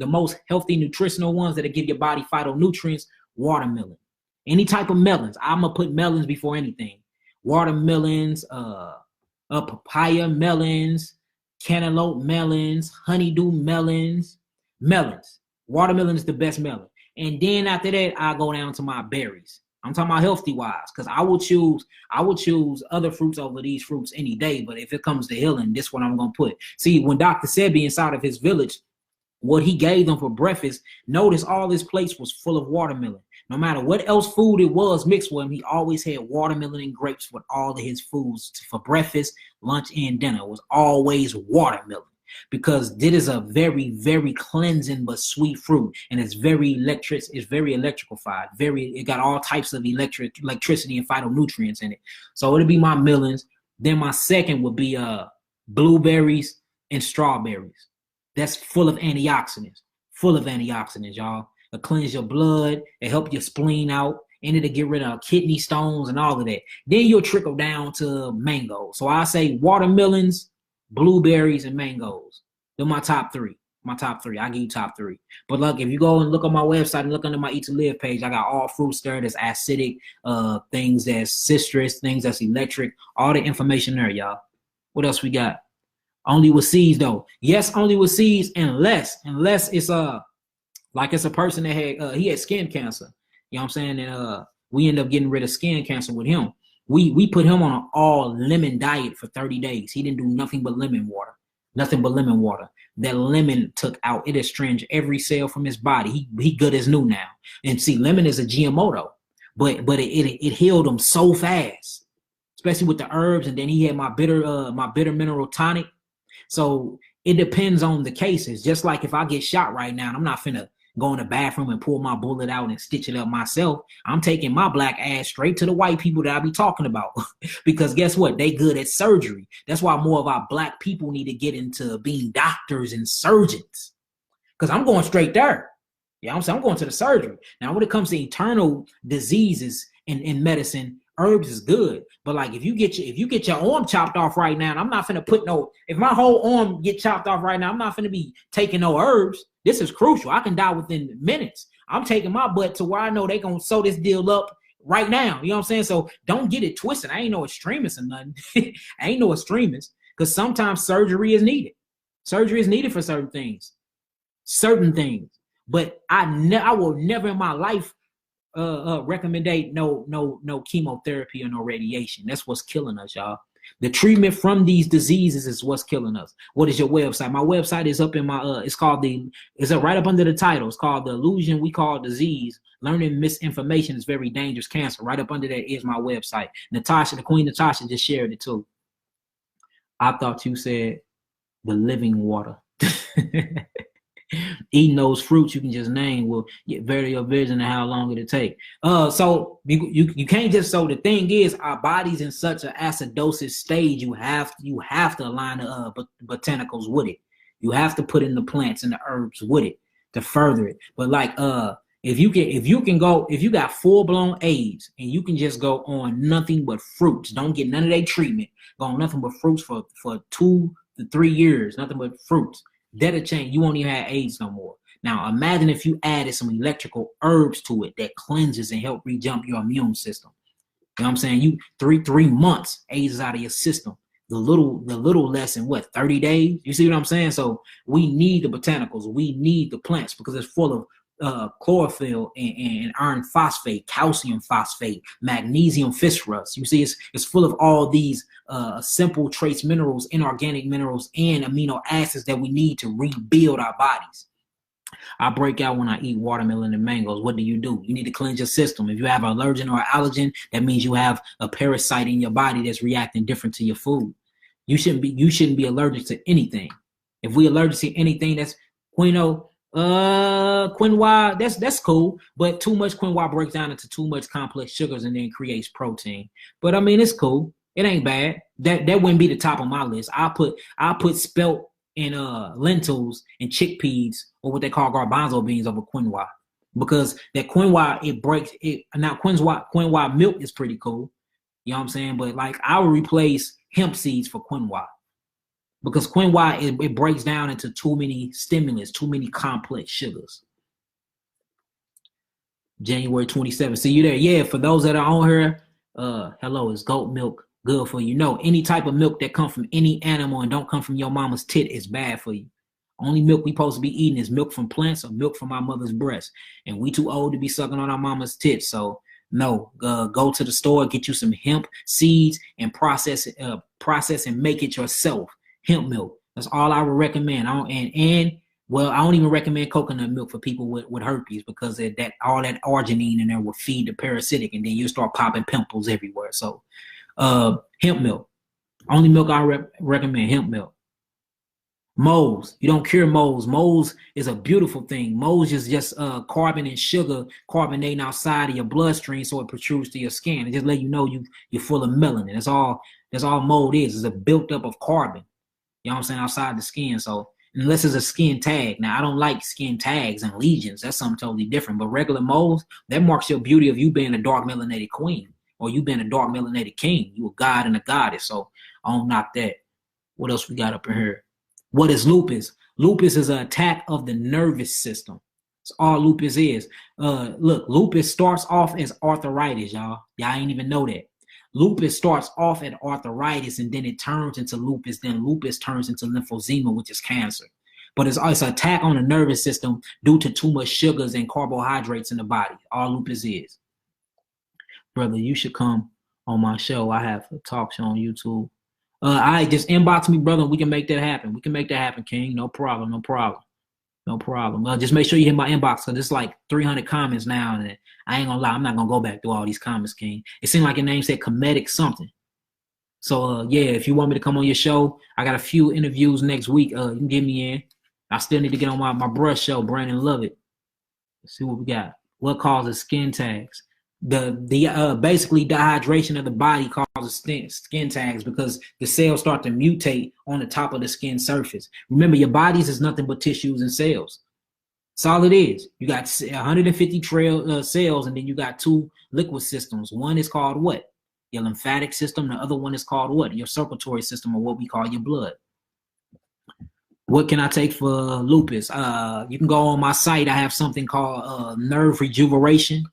most healthy nutritional ones that'll give your body phytonutrients, watermelon. Any type of melons. I'm gonna put melons before anything. Watermelons, papaya melons, cantaloupe melons, honeydew melons. Watermelon is the best melon. And then after that, I go down to my berries. I'm talking about healthy wise, because I would choose other fruits over these fruits any day. But if it comes to healing, this one I'm gonna put. See, when Dr. Sebi inside of his village, what he gave them for breakfast, notice all his plates was full of watermelon. No matter what else food it was mixed with him, he always had watermelon and grapes with all of his foods for breakfast, lunch, and dinner. It was always watermelon because it is a very, very cleansing but sweet fruit, and it's very electrified. It got all types of electricity and phytonutrients in it. So it'll be my melons. Then my second would be blueberries and strawberries. That's full of antioxidants. Y'all. It'll cleanse your blood, it help your spleen out, and it'll get rid of kidney stones and all of that. Then you'll trickle down to mangoes. So I say watermelons, blueberries, and mangoes. They're my top 3. I give you top 3. But look, if you go and look on my website and look under my Eat to Live page, I got all fruits there. There's acidic, things that's citrus, things that's electric, all the information there, y'all. What else we got? Only with seeds though. Yes, only with seeds, unless it's like it's a person that had skin cancer. You know what I'm saying? And we end up getting rid of skin cancer with him. We put him on an all lemon diet for 30 days. He didn't do nothing but lemon water. That lemon took out, it estranged every cell from his body. He good as new now. And see, lemon is a GMO though, but it healed him so fast, especially with the herbs. And then he had my bitter mineral tonic. So it depends on the cases. Just like if I get shot right now, I'm not finna go in the bathroom and pull my bullet out and stitch it up myself. I'm taking my black ass straight to the white people that I be talking about. Because guess what? They good at surgery. That's why more of our black people need to get into being doctors and surgeons. Because I'm going straight there. Yeah, I'm saying I'm going to the surgery. Now, when it comes to eternal diseases in medicine, herbs is good. But like if you get your arm chopped off right now, and I'm not finna if my whole arm get chopped off right now, I'm not finna be taking no herbs. This is crucial. I can die within minutes. I'm taking my butt to where I know they gonna sew this deal up right now. You know what I'm saying? So don't get it twisted. I ain't no extremist or nothing. I ain't no extremist, because sometimes surgery is needed. Surgery is needed for certain things. But I will never in my life recommend no chemotherapy or no radiation. That's what's killing us, y'all. The treatment from these diseases is what's killing us. What is your website? My website is up in my it's right up under the title. It's called The Illusion We Call Disease. Learning Misinformation is Very Dangerous Cancer. Right up under that is my website. The Queen Natasha just shared it too. I thought you said the living water. Eating those fruits you can just name will get vary your vision of how long it'll take. So you can't just. So the thing is, our body's in such an acidosis stage. You have to align the botanicals with it. You have to put in the plants and the herbs with it to further it. But like If you got full-blown AIDS and you can just go on nothing but fruits, don't get none of that treatment, go on nothing but fruits for 2 to 3 years, nothing but fruits, that'll change. You won't even have AIDS no more. Now, imagine if you added some electrical herbs to it that cleanses and help rejump your immune system. You know what I'm saying? You 3 months, AIDS is out of your system. The little less in 30 days? You see what I'm saying? So we need the botanicals. We need the plants because it's full of chlorophyll and iron phosphate, calcium phosphate, magnesium phosphorus. You see, it's full of all these simple trace minerals, inorganic minerals, and amino acids that we need to rebuild our bodies. I break out when I eat watermelon and mangoes. What do? You need to cleanse your system. If you have an allergen or allergen, that means you have a parasite in your body that's reacting different to your food. You shouldn't be allergic to anything. If we allergic to anything, that's quinoa, that's cool. But too much quinoa breaks down into too much complex sugars and then creates protein. But I mean, it's cool. It ain't bad. That wouldn't be the top of my list. I'll put spelt and lentils and chickpeas, or what they call garbanzo beans, over quinoa, because that quinoa, it breaks it. Now quinoa milk is pretty cool, you know what I'm saying? But like, I would replace hemp seeds for quinoa, because quinoa, it breaks down into too many stimulants, too many complex sugars. January 27th. See you there. Yeah, for those that are on here, hello, is goat milk good for you? No, any type of milk that comes from any animal and don't come from your mama's tit is bad for you. Only milk we supposed to be eating is milk from plants or milk from our mother's breast. And we too old to be sucking on our mama's tits. So no, go to the store, get you some hemp seeds and process and make it yourself. Hemp milk. That's all I would recommend. Well, I don't even recommend coconut milk for people with herpes, because all that arginine in there will feed the parasitic, and then you start popping pimples everywhere. So hemp milk. Only milk I recommend, hemp milk. Moles. You don't cure moles. Moles is a beautiful thing. Moles is just carbon and sugar carbonating outside of your bloodstream, so it protrudes to your skin. It just let you know you're full of melanin. That's all mold is. It's a built up of carbon. You know what I'm saying? Outside the skin. So unless it's a skin tag. Now, I don't like skin tags and lesions. That's something totally different. But regular moles, that marks your beauty of you being a dark melanated queen, or you being a dark melanated king. You a god and a goddess. So I don't knock that. What else we got up in here? What is lupus? Lupus is an attack of the nervous system. That's all lupus is. Look, lupus starts off as arthritis, y'all. Y'all ain't even know that. Lupus starts off at arthritis, and then it turns into lupus. Then lupus turns into lymphosema, which is cancer. But it's an attack on the nervous system due to too much sugars and carbohydrates in the body. All lupus is. Brother, you should come on my show. I have a talk show on YouTube. I just inbox me, brother. We can make that happen. We can make that happen, King. No problem. Just make sure you hit my inbox, because it's like 300 comments now, and I ain't gonna lie, I'm not gonna go back through all these comments, King. It seemed like your name said comedic something. So yeah, if you want me to come on your show, I got a few interviews next week. You can get me in. I still need to get on my brush show, Brandon Lovett. Let's see what we got. What causes skin tags? Basically dehydration of the body causes skin tags, because the cells start to mutate on the top of the skin surface. Remember, your bodies is nothing but tissues and cells. That's all it is. You got 150 cells, and then you got 2 liquid systems. One is called what? Your lymphatic system. The other one is called what? Your circulatory system, or what we call your blood. What can I take for lupus? You can go on my site. I have something called nerve rejuvenation.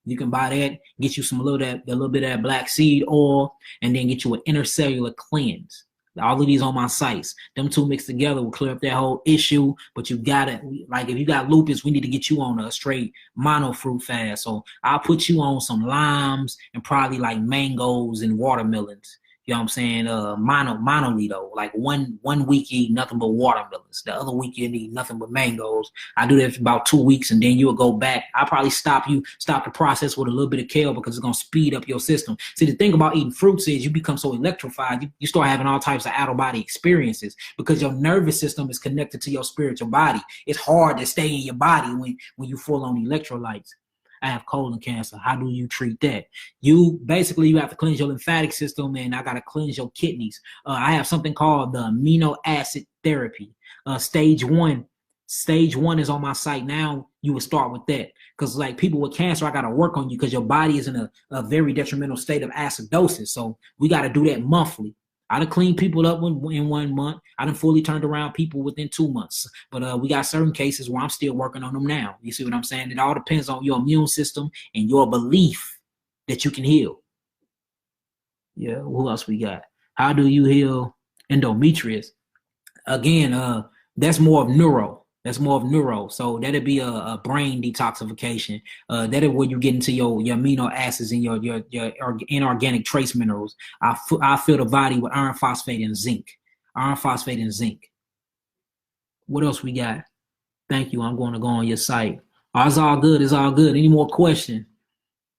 You can buy that, get you a little bit of that black seed oil, and then get you an intercellular cleanse. All of these on my sites. Them 2 mixed together will clear up that whole issue. But you gotta, like, if you got lupus, we need to get you on a straight mono fruit fast. So I'll put you on some limes and probably like mangoes and watermelons. You know what I'm saying? Monolith though. Like one week you eat nothing but watermelons. The other week you eat nothing but mangoes. I do that for about 2 weeks, and then you'll go back. I'll probably stop the process with a little bit of kale, because it's gonna speed up your system. See, the thing about eating fruits is you become so electrified, you start having all types of out-of-body experiences, because your nervous system is connected to your spiritual body. It's hard to stay in your body when you full on electrolytes. I have colon cancer. How do you treat that? You have to cleanse your lymphatic system, and I got to cleanse your kidneys. I have something called the amino acid therapy. Stage 1 Stage 1 is on my site now. You would start with that. Because like people with cancer, I got to work on you because your body is in a very detrimental state of acidosis. So we got to do that monthly. I done cleaned people up in 1 month. I done fully turned around people within 2 months. But we got certain cases where I'm still working on them now. You see what I'm saying? It all depends on your immune system and your belief that you can heal. Yeah, who else we got? How do you heal endometriosis? Again, that's more of neuro. That's more of neuro. So that'd be a brain detoxification. That is where you get into your amino acids and your inorganic trace minerals. I fill the body with iron phosphate and zinc. Iron phosphate and zinc. What else we got? Thank you. I'm going to go on your site. Oh, it's all good. It's all good. Any more questions?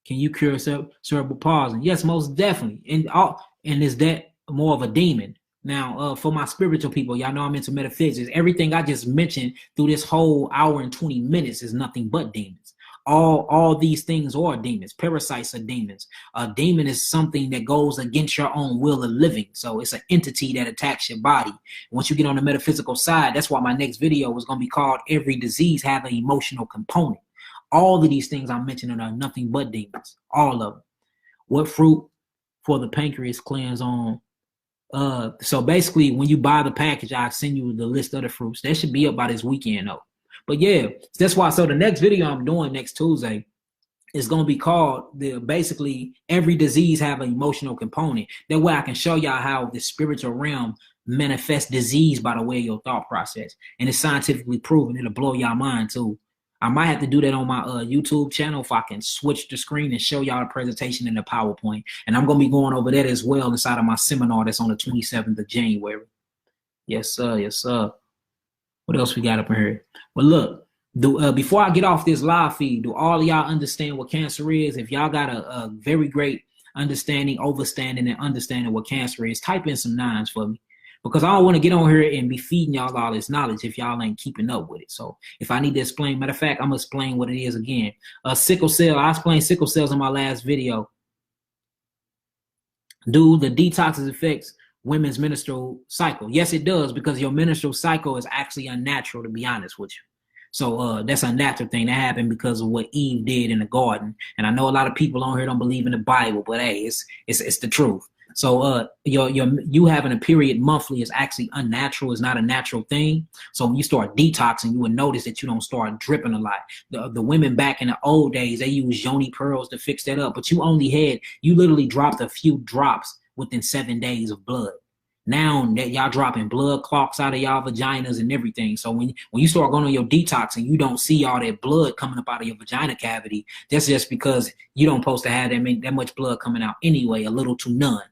Can you cure cerebral palsy? Yes, most definitely. And is that more of a demon? Now, for my spiritual people, y'all know I'm into metaphysics. Everything I just mentioned through this whole hour and 20 minutes is nothing but demons. All these things are demons. Parasites are demons. A demon is something that goes against your own will of living. So it's an entity that attacks your body. Once you get on the metaphysical side, that's why my next video is going to be called Every Disease Has an Emotional Component. All of these things I'm mentioning are nothing but demons. All of them. What fruit for the pancreas cleanse on? So basically, when you buy the package, I send you the list of the fruits. That should be up by this weekend, though. But yeah, that's why. So the next video I'm doing next Tuesday is going to be called basically Every Disease Have an Emotional Component. That way I can show y'all how the spiritual realm manifests disease by the way of your thought process. And it's scientifically proven. It'll blow y'all mind too. I might have to do that on my YouTube channel if I can switch the screen and show y'all the presentation in the PowerPoint. And I'm going to be going over that as well inside of my seminar that's on the 27th of January. Yes, sir. Yes, sir. What else we got up in here? Well, look, before I get off this live feed, do all of y'all understand what cancer is? If y'all got a very great understanding, overstanding, and understanding what cancer is, type in some 9s for me. Because I don't want to get on here and be feeding y'all all this knowledge if y'all ain't keeping up with it. So if I need to explain, matter of fact, I'm going to explain what it is again. Sickle cell, I explained sickle cells in my last video. Do the detoxes affects women's menstrual cycle? Yes, it does, because your menstrual cycle is actually unnatural, to be honest with you. So that's a natural thing that happened because of what Eve did in the garden. And I know a lot of people on here don't believe in the Bible, but hey, it's the truth. So you having a period monthly is actually unnatural. It's not a natural thing. So when you start detoxing, you will notice that you don't start dripping a lot. The women back in the old days, they used yoni pearls to fix that up, but you literally dropped a few drops within 7 days of blood. Now that y'all dropping blood clots out of y'all vaginas and everything. So when you start going on your detox and you don't see all that blood coming up out of your vagina cavity, that's just because you don't supposed to have that much blood coming out anyway, a little to none.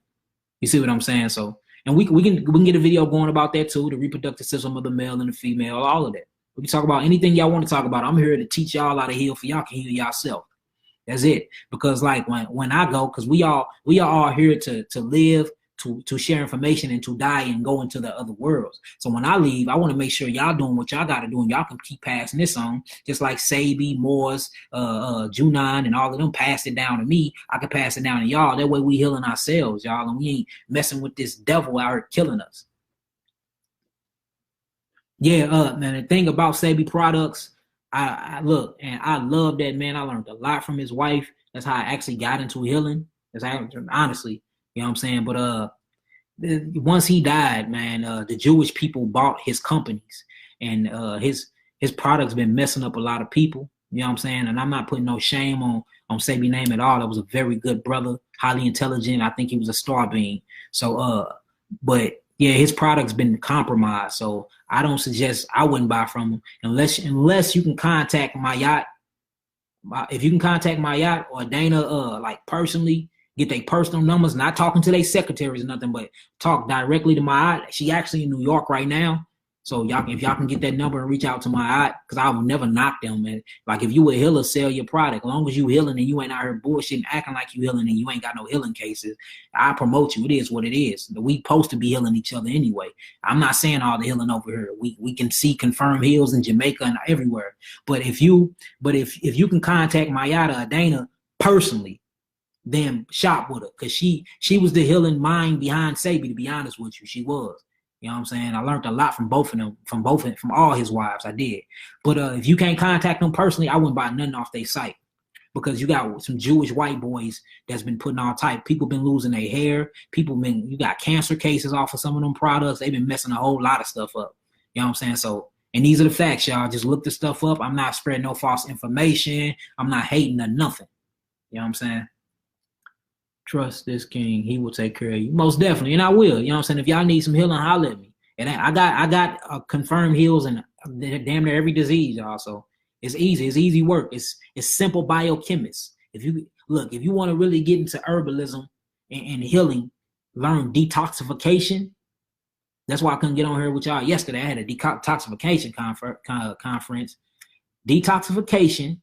You see what I'm saying? So, and we can get a video going about that too, the reproductive system of the male and the female, all of that. We can talk about anything y'all want to talk about. I'm here to teach y'all how to heal, for y'all can heal yourself. That's it. Because like when I go, because we all are here to live, to share information, and to die and go into the other worlds. So when I leave, I want to make sure y'all doing what y'all got to do, and y'all can keep passing this on, just like Sabi, Morris, Junan, and all of them passed it down to me. I can pass it down to y'all. That way we healing ourselves, y'all, and we ain't messing with this devil out here killing us. Yeah, man, the thing about Sabi products, I look, and I love that, man. I learned a lot from his wife. That's how I actually got into healing. Honestly. You know what I'm saying? But once he died, man, the Jewish people bought his companies, and his products been messing up a lot of people. You know what I'm saying? And I'm not putting no shame on Sabi name at all. That was a very good brother, highly intelligent. I think he was a star being. So, but yeah, his product's been compromised. So I don't suggest, I wouldn't buy from him unless you can contact my yacht. If you can contact my yacht or Dana, like personally, get their personal numbers, not talking to their secretaries or nothing, but talk directly to my aunt. She actually in New York right now. So if y'all can get that number and reach out to my aunt, because I will never knock them, man. Like if you a healer, sell your product. As long as you healing and you ain't out here bullshitting, acting like you healing and you ain't got no healing cases, I promote you. It is what it is. We supposed to be healing each other anyway. I'm not saying all the healing over here. We can see confirmed heals in Jamaica and everywhere. But if you can contact Mayada or Dana personally, then shop with her, because she was the healing mind behind Sabi, to be honest with you. She was. You know what I'm saying? I learned a lot from both of them, from all his wives. I did. But if you can't contact them personally, I wouldn't buy nothing off their site, because you got some Jewish white boys that's been putting all type. People been losing their hair. You got cancer cases off of some of them products. They've been messing a whole lot of stuff up. You know what I'm saying? So, and these are the facts, y'all. Just look the stuff up. I'm not spreading no false information. I'm not hating or nothing. You know what I'm saying? Trust this king. He will take care of you. Most definitely. And I will. You know what I'm saying? If y'all need some healing, holler at me. And I got confirmed heals and damn near every disease, y'all. So it's easy. It's easy work. It's simple biochemists. If you want to really get into herbalism and healing, learn detoxification. That's why I couldn't get on here with y'all yesterday. I had a detoxification conference. Detoxification,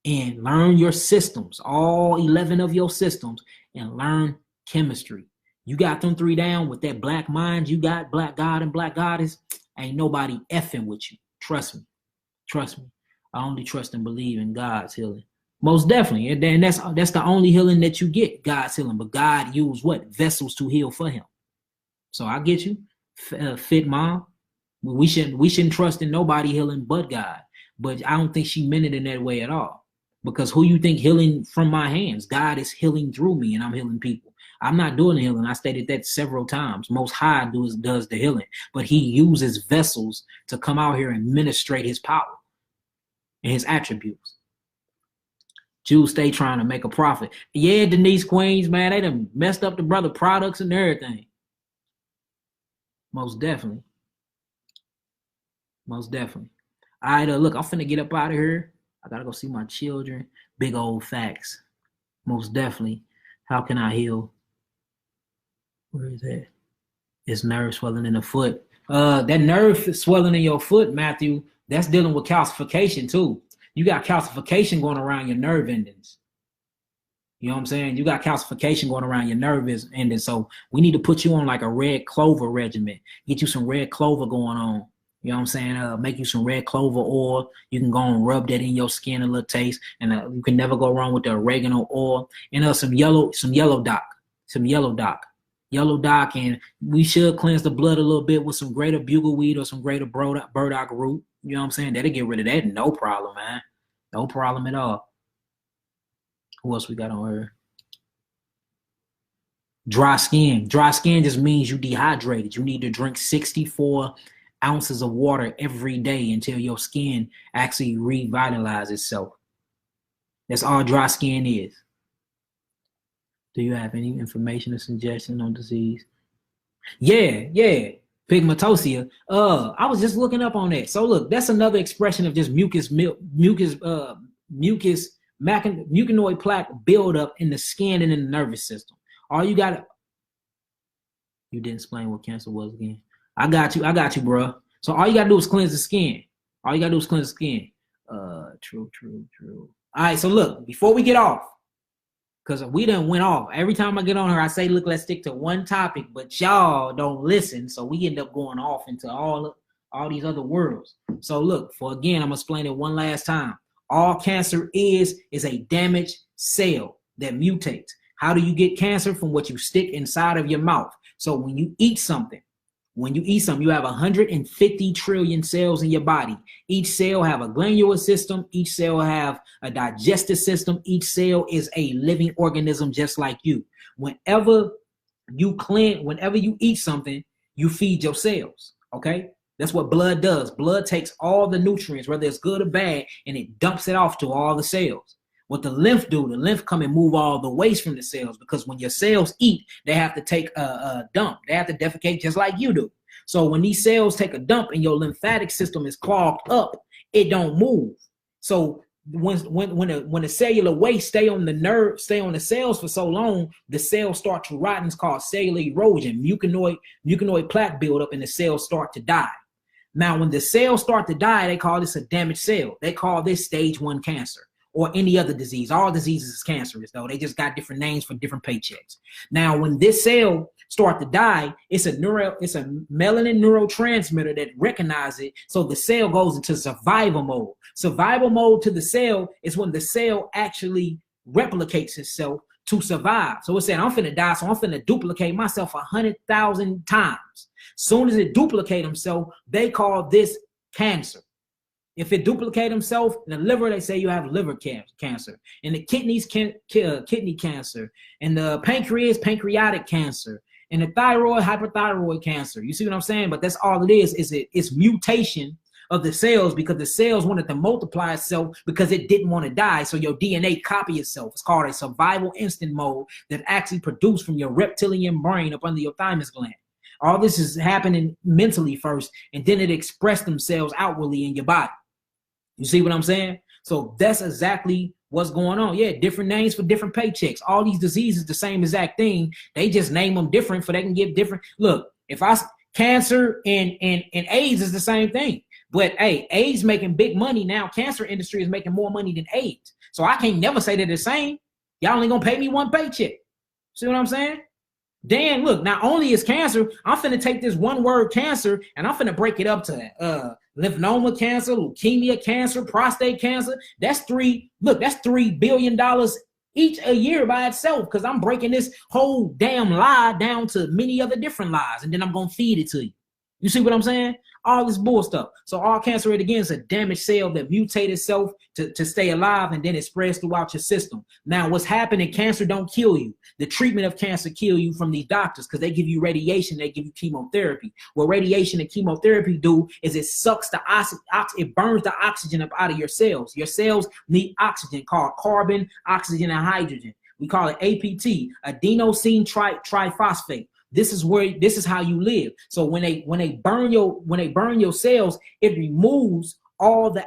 and learn your systems, all 11 of your systems, and learn chemistry. You got them 3 down with that black mind you got, black God and black goddess, ain't nobody effing with you. Trust me. Trust me. I only trust and believe in God's healing. Most definitely. And that's the only healing that you get, God's healing. But God used what? Vessels to heal for him. So I get you. Fit mom. We shouldn't trust in nobody healing but God. But I don't think she meant it in that way at all. Because who you think healing from my hands? God is healing through me, and I'm healing people. I'm not doing the healing. I stated that several times. Most High does the healing, but he uses vessels to come out here and ministrate his power and his attributes. Jews stay trying to make a profit. Yeah, Denise Queens, man, they done messed up the brother products and everything. Most definitely. Most definitely. All right, look, I'm finna get up out of here. I gotta go see my children. Big old facts. Most definitely. How can I heal? Where is that? It's nerve swelling in the foot. That nerve swelling in your foot, Matthew, that's dealing with calcification too. You got calcification going around your nerve endings. You know what I'm saying? You got calcification going around your nerve endings. So we need to put you on like a red clover regimen. Get you some red clover going on. You know what I'm saying? Make you some red clover oil. You can go and rub that in your skin a little taste. And you can never go wrong with the oregano oil. And some yellow dock. Yellow dock. And we should cleanse the blood a little bit with some greater bugleweed or some greater burdock root. You know what I'm saying? That'll get rid of that. No problem, man. No problem at all. Who else we got on here? Dry skin. Dry skin just means you dehydrated. You need to drink 64 ounces of water every day until your skin actually revitalizes itself. That's all dry skin is. Do you have any information or suggestion on disease? Yeah. Pigmentosia. I was just looking up on that. So look, that's another expression of just mucoid plaque buildup in the skin and in the nervous system. All you got. You didn't explain what cancer was again. I got you, bro. So all you gotta do is cleanse the skin. True. All right, so look, before we get off, because we done went off. Every time I get on here, I say, look, let's stick to one topic, but y'all don't listen, so we end up going off into all these other worlds. So look, I'm gonna explain it one last time. All cancer is a damaged cell that mutates. How do you get cancer? From what you stick inside of your mouth. So when you eat something, you have 150 trillion cells in your body. Each cell have a glandular system. Each cell have a digestive system. Each cell is a living organism just like you. Whenever you eat something, you feed your cells, okay? That's what blood does. Blood takes all the nutrients, whether it's good or bad, and it dumps it off to all the cells. What the lymph do, the lymph come and move all the waste from the cells, because when your cells eat, they have to take a dump. They have to defecate just like you do. So when these cells take a dump and your lymphatic system is clogged up, it don't move. So when the cellular waste stay on the cells for so long, the cells start to rot, and it's called cellular erosion. Mucoid plaque build up and the cells start to die. Now, when the cells start to die, they call this a damaged cell. They call this stage 1 cancer. Or any other disease. All diseases is cancerous, though. They just got different names for different paychecks. Now, when this cell start to die, it's a melanin neurotransmitter that recognizes it, so the cell goes into survival mode. Survival mode to the cell is when the cell actually replicates itself to survive. So it's saying, I'm finna die, so I'm finna duplicate myself 100,000 times. Soon as it duplicate himself, they call this cancer. If it duplicate himself in the liver, they say you have liver cancer. In the kidneys, kidney cancer. In the pancreas, pancreatic cancer. In the thyroid, hyperthyroid cancer. You see what I'm saying? But that's all it is it's mutation of the cells, because the cells wanted to multiply itself because it didn't want to die. So your DNA copy itself. It's called a survival instant mode that actually produced from your reptilian brain up under your thymus gland. All this is happening mentally first, and then it expressed themselves outwardly in your body. You see what I'm saying? So that's exactly what's going on. Yeah, different names for different paychecks. All these diseases, the same exact thing. They just name them different for they can give different. Look, if cancer and AIDS is the same thing. But hey, AIDS making big money now. Cancer industry is making more money than AIDS. So I can't never say they're the same. Y'all only gonna pay me one paycheck. See what I'm saying? Dan, look, not only is cancer, I'm finna take this one word cancer and I'm finna break it up to lymphoma cancer, leukemia cancer, prostate cancer. That's $3 billion each a year by itself, because I'm breaking this whole damn lie down to many other different lies, and then I'm gonna feed it to you. You see what I'm saying? All this bull stuff. So all cancer, again, is a damaged cell that mutates itself to stay alive, and then it spreads throughout your system. Now, what's happening, cancer don't kill you. The treatment of cancer kill you from these doctors, because they give you radiation, they give you chemotherapy. What radiation and chemotherapy do is it sucks the it burns the oxygen up out of your cells. Your cells need oxygen, called carbon, oxygen, and hydrogen. We call it APT, adenosine triphosphate. This is how you live. So when they burn your cells, it removes all the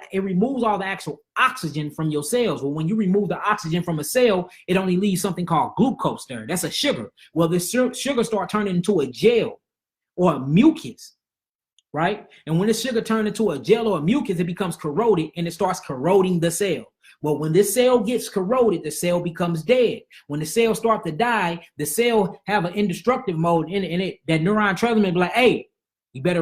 actual oxygen from your cells. Well, when you remove the oxygen from a cell, it only leaves something called glucose there. That's a sugar. Well, this sugar start turning into a gel or a mucus, right? And when this sugar turns into a gel or a mucus, it becomes corroded and it starts corroding the cell. Well, when this cell gets corroded, the cell becomes dead. When the cell starts to die, the cell have an indestructible mode in it. That neuron transmitter be like, hey, you better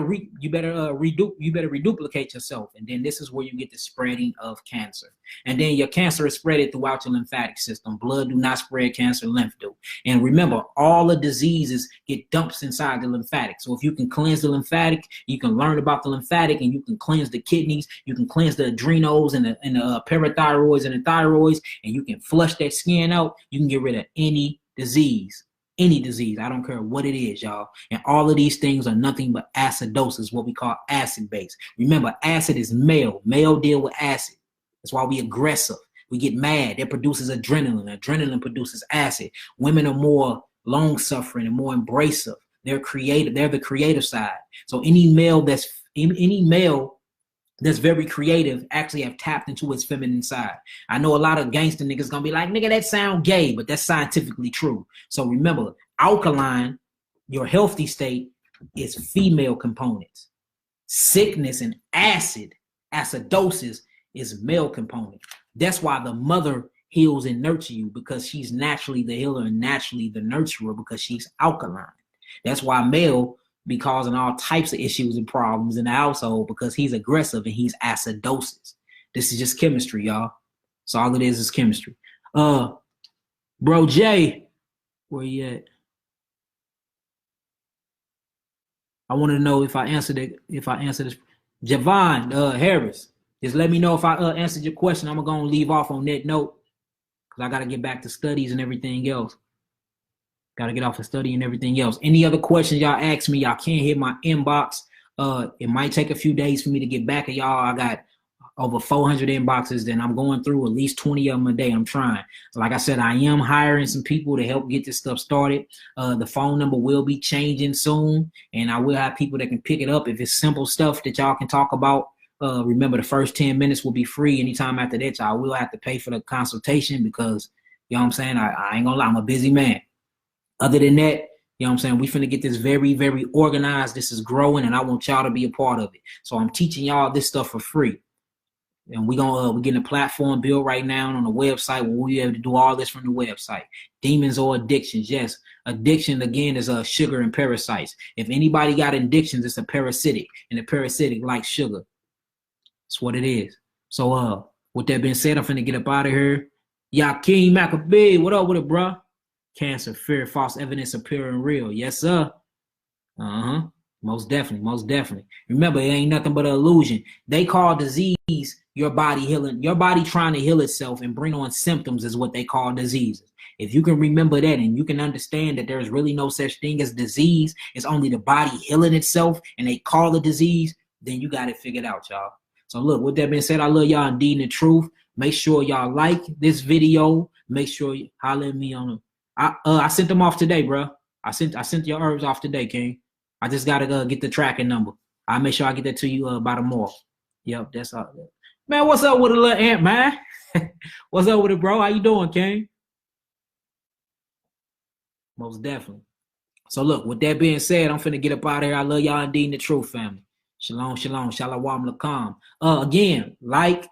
reduplicate yourself. And then this is where you get the spreading of cancer. And then your cancer is spread throughout your lymphatic system. Blood do not spread cancer, lymph do. And remember, all the diseases get dumped inside the lymphatic. So if you can cleanse the lymphatic, you can learn about the lymphatic, and you can cleanse the kidneys, you can cleanse the adrenals and the parathyroids and the thyroids, and you can flush that skin out, you can get rid of any disease. Any disease, I don't care what it is, y'all. And all of these things are nothing but acidosis, what we call acid base. Remember, acid is male. Male deal with acid. That's why we aggressive. We get mad. That produces adrenaline. Adrenaline produces acid. Women are more long-suffering and more embracive. They're creative. They're the creative side. So any male that's very creative actually have tapped into its feminine side. I know a lot of gangster niggas gonna be like, nigga, that sound gay, but that's scientifically true. So remember, alkaline, your healthy state, is female components. Sickness and acidosis is male component. That's why the mother heals and nurtures you, because she's naturally the healer and naturally the nurturer, because she's alkaline. That's why male be causing all types of issues and problems in the household, because he's aggressive and he's acidosis. This is just chemistry, y'all. So all it is chemistry. Bro Jay, where you at? I want to know if I answered it. If I answered this, Javon Harris, just let me know if I answered your question. I'm gonna leave off on that note, because I gotta get back to studies and everything else. Got to get off of study and everything else. Any other questions y'all ask me, y'all can't hit my inbox. It might take a few days for me to get back at y'all. I got over 400 inboxes, then I'm going through at least 20 of them a day. I'm trying. Like I said, I am hiring some people to help get this stuff started. The phone number will be changing soon, and I will have people that can pick it up. If it's simple stuff that y'all can talk about, remember the first 10 minutes will be free. Anytime after that, y'all will have to pay for the consultation, because, you know what I'm saying, I ain't gonna lie, I'm a busy man. Other than that, you know what I'm saying, we finna get this very, very organized. This is growing, and I want y'all to be a part of it. So I'm teaching y'all this stuff for free. And we're getting a platform built right now on the website where we'll be able to do all this from the website. Demons or addictions. Yes, addiction, again, is sugar and parasites. If anybody got addictions, it's a parasitic, and a parasitic like sugar. That's what it is. So with that being said, I'm finna get up out of here. Yakeem Maccabee, what up with it, bro? Cancer, fear, false evidence appearing real. Yes, sir. Most definitely, most definitely. Remember, it ain't nothing but an illusion. They call disease your body healing, your body trying to heal itself and bring on symptoms is what they call diseases. If you can remember that and you can understand that there's really no such thing as disease, it's only the body healing itself and they call it disease, then you got it figured out, y'all. So look, with that being said, I love y'all indeed in the truth. Make sure y'all like this video. Make sure you holler at me on them. I sent them off today, bro. I sent your herbs off today, King. I just gotta get the tracking number. I'll make sure I get that to you by tomorrow. Yep, that's all. Man, what's up with a little ant, man? What's up with it, bro? How you doing, King? Most definitely. So look, with that being said, I'm finna get up out of here. I love y'all indeed in the truth, family. Shalom, shalom, shalom, lakam. Again, like,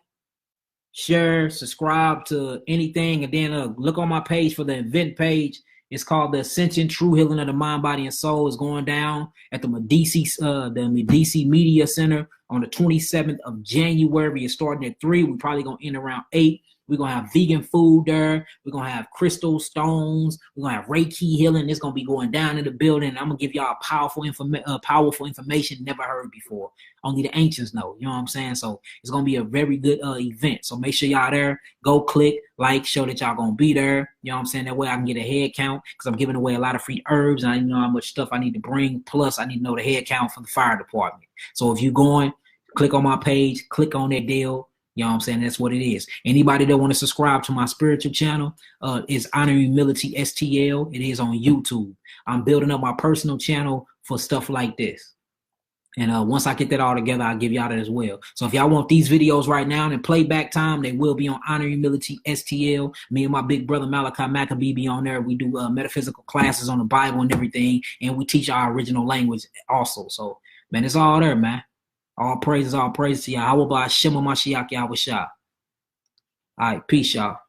share, subscribe to anything, and then look on my page for the event page. It's called the Ascension True Healing of the Mind, Body, and Soul. Is going down at the Medici Media Center on the 27th of January. It's starting at 3. We're probably going to end around 8. We're going to have vegan food there. We're going to have crystal stones. We're going to have Reiki healing. It's going to be going down in the building. I'm going to give y'all powerful information never heard before. Only the ancients know. You know what I'm saying? So it's going to be a very good event. So make sure y'all there. Go click, like, show that y'all going to be there. You know what I'm saying? That way I can get a head count because I'm giving away a lot of free herbs. And I know how much stuff I need to bring. Plus, I need to know the head count for the fire department. So if you're going, click on my page, click on that deal. You know what I'm saying? That's what it is. Anybody that want to subscribe to my spiritual channel is Honor Humility STL. It is on YouTube. I'm building up my personal channel for stuff like this. And once I get that all together, I'll give y'all that as well. So if y'all want these videos right now in playback time, they will be on Honor Humility STL. Me and my big brother Malachi Maccabee be on there. We do metaphysical classes on the Bible and everything. And we teach our original language also. So, man, it's all there, man. All praise to y'all. How about Shema Mashiach Yahweh Shah? All right, peace, y'all.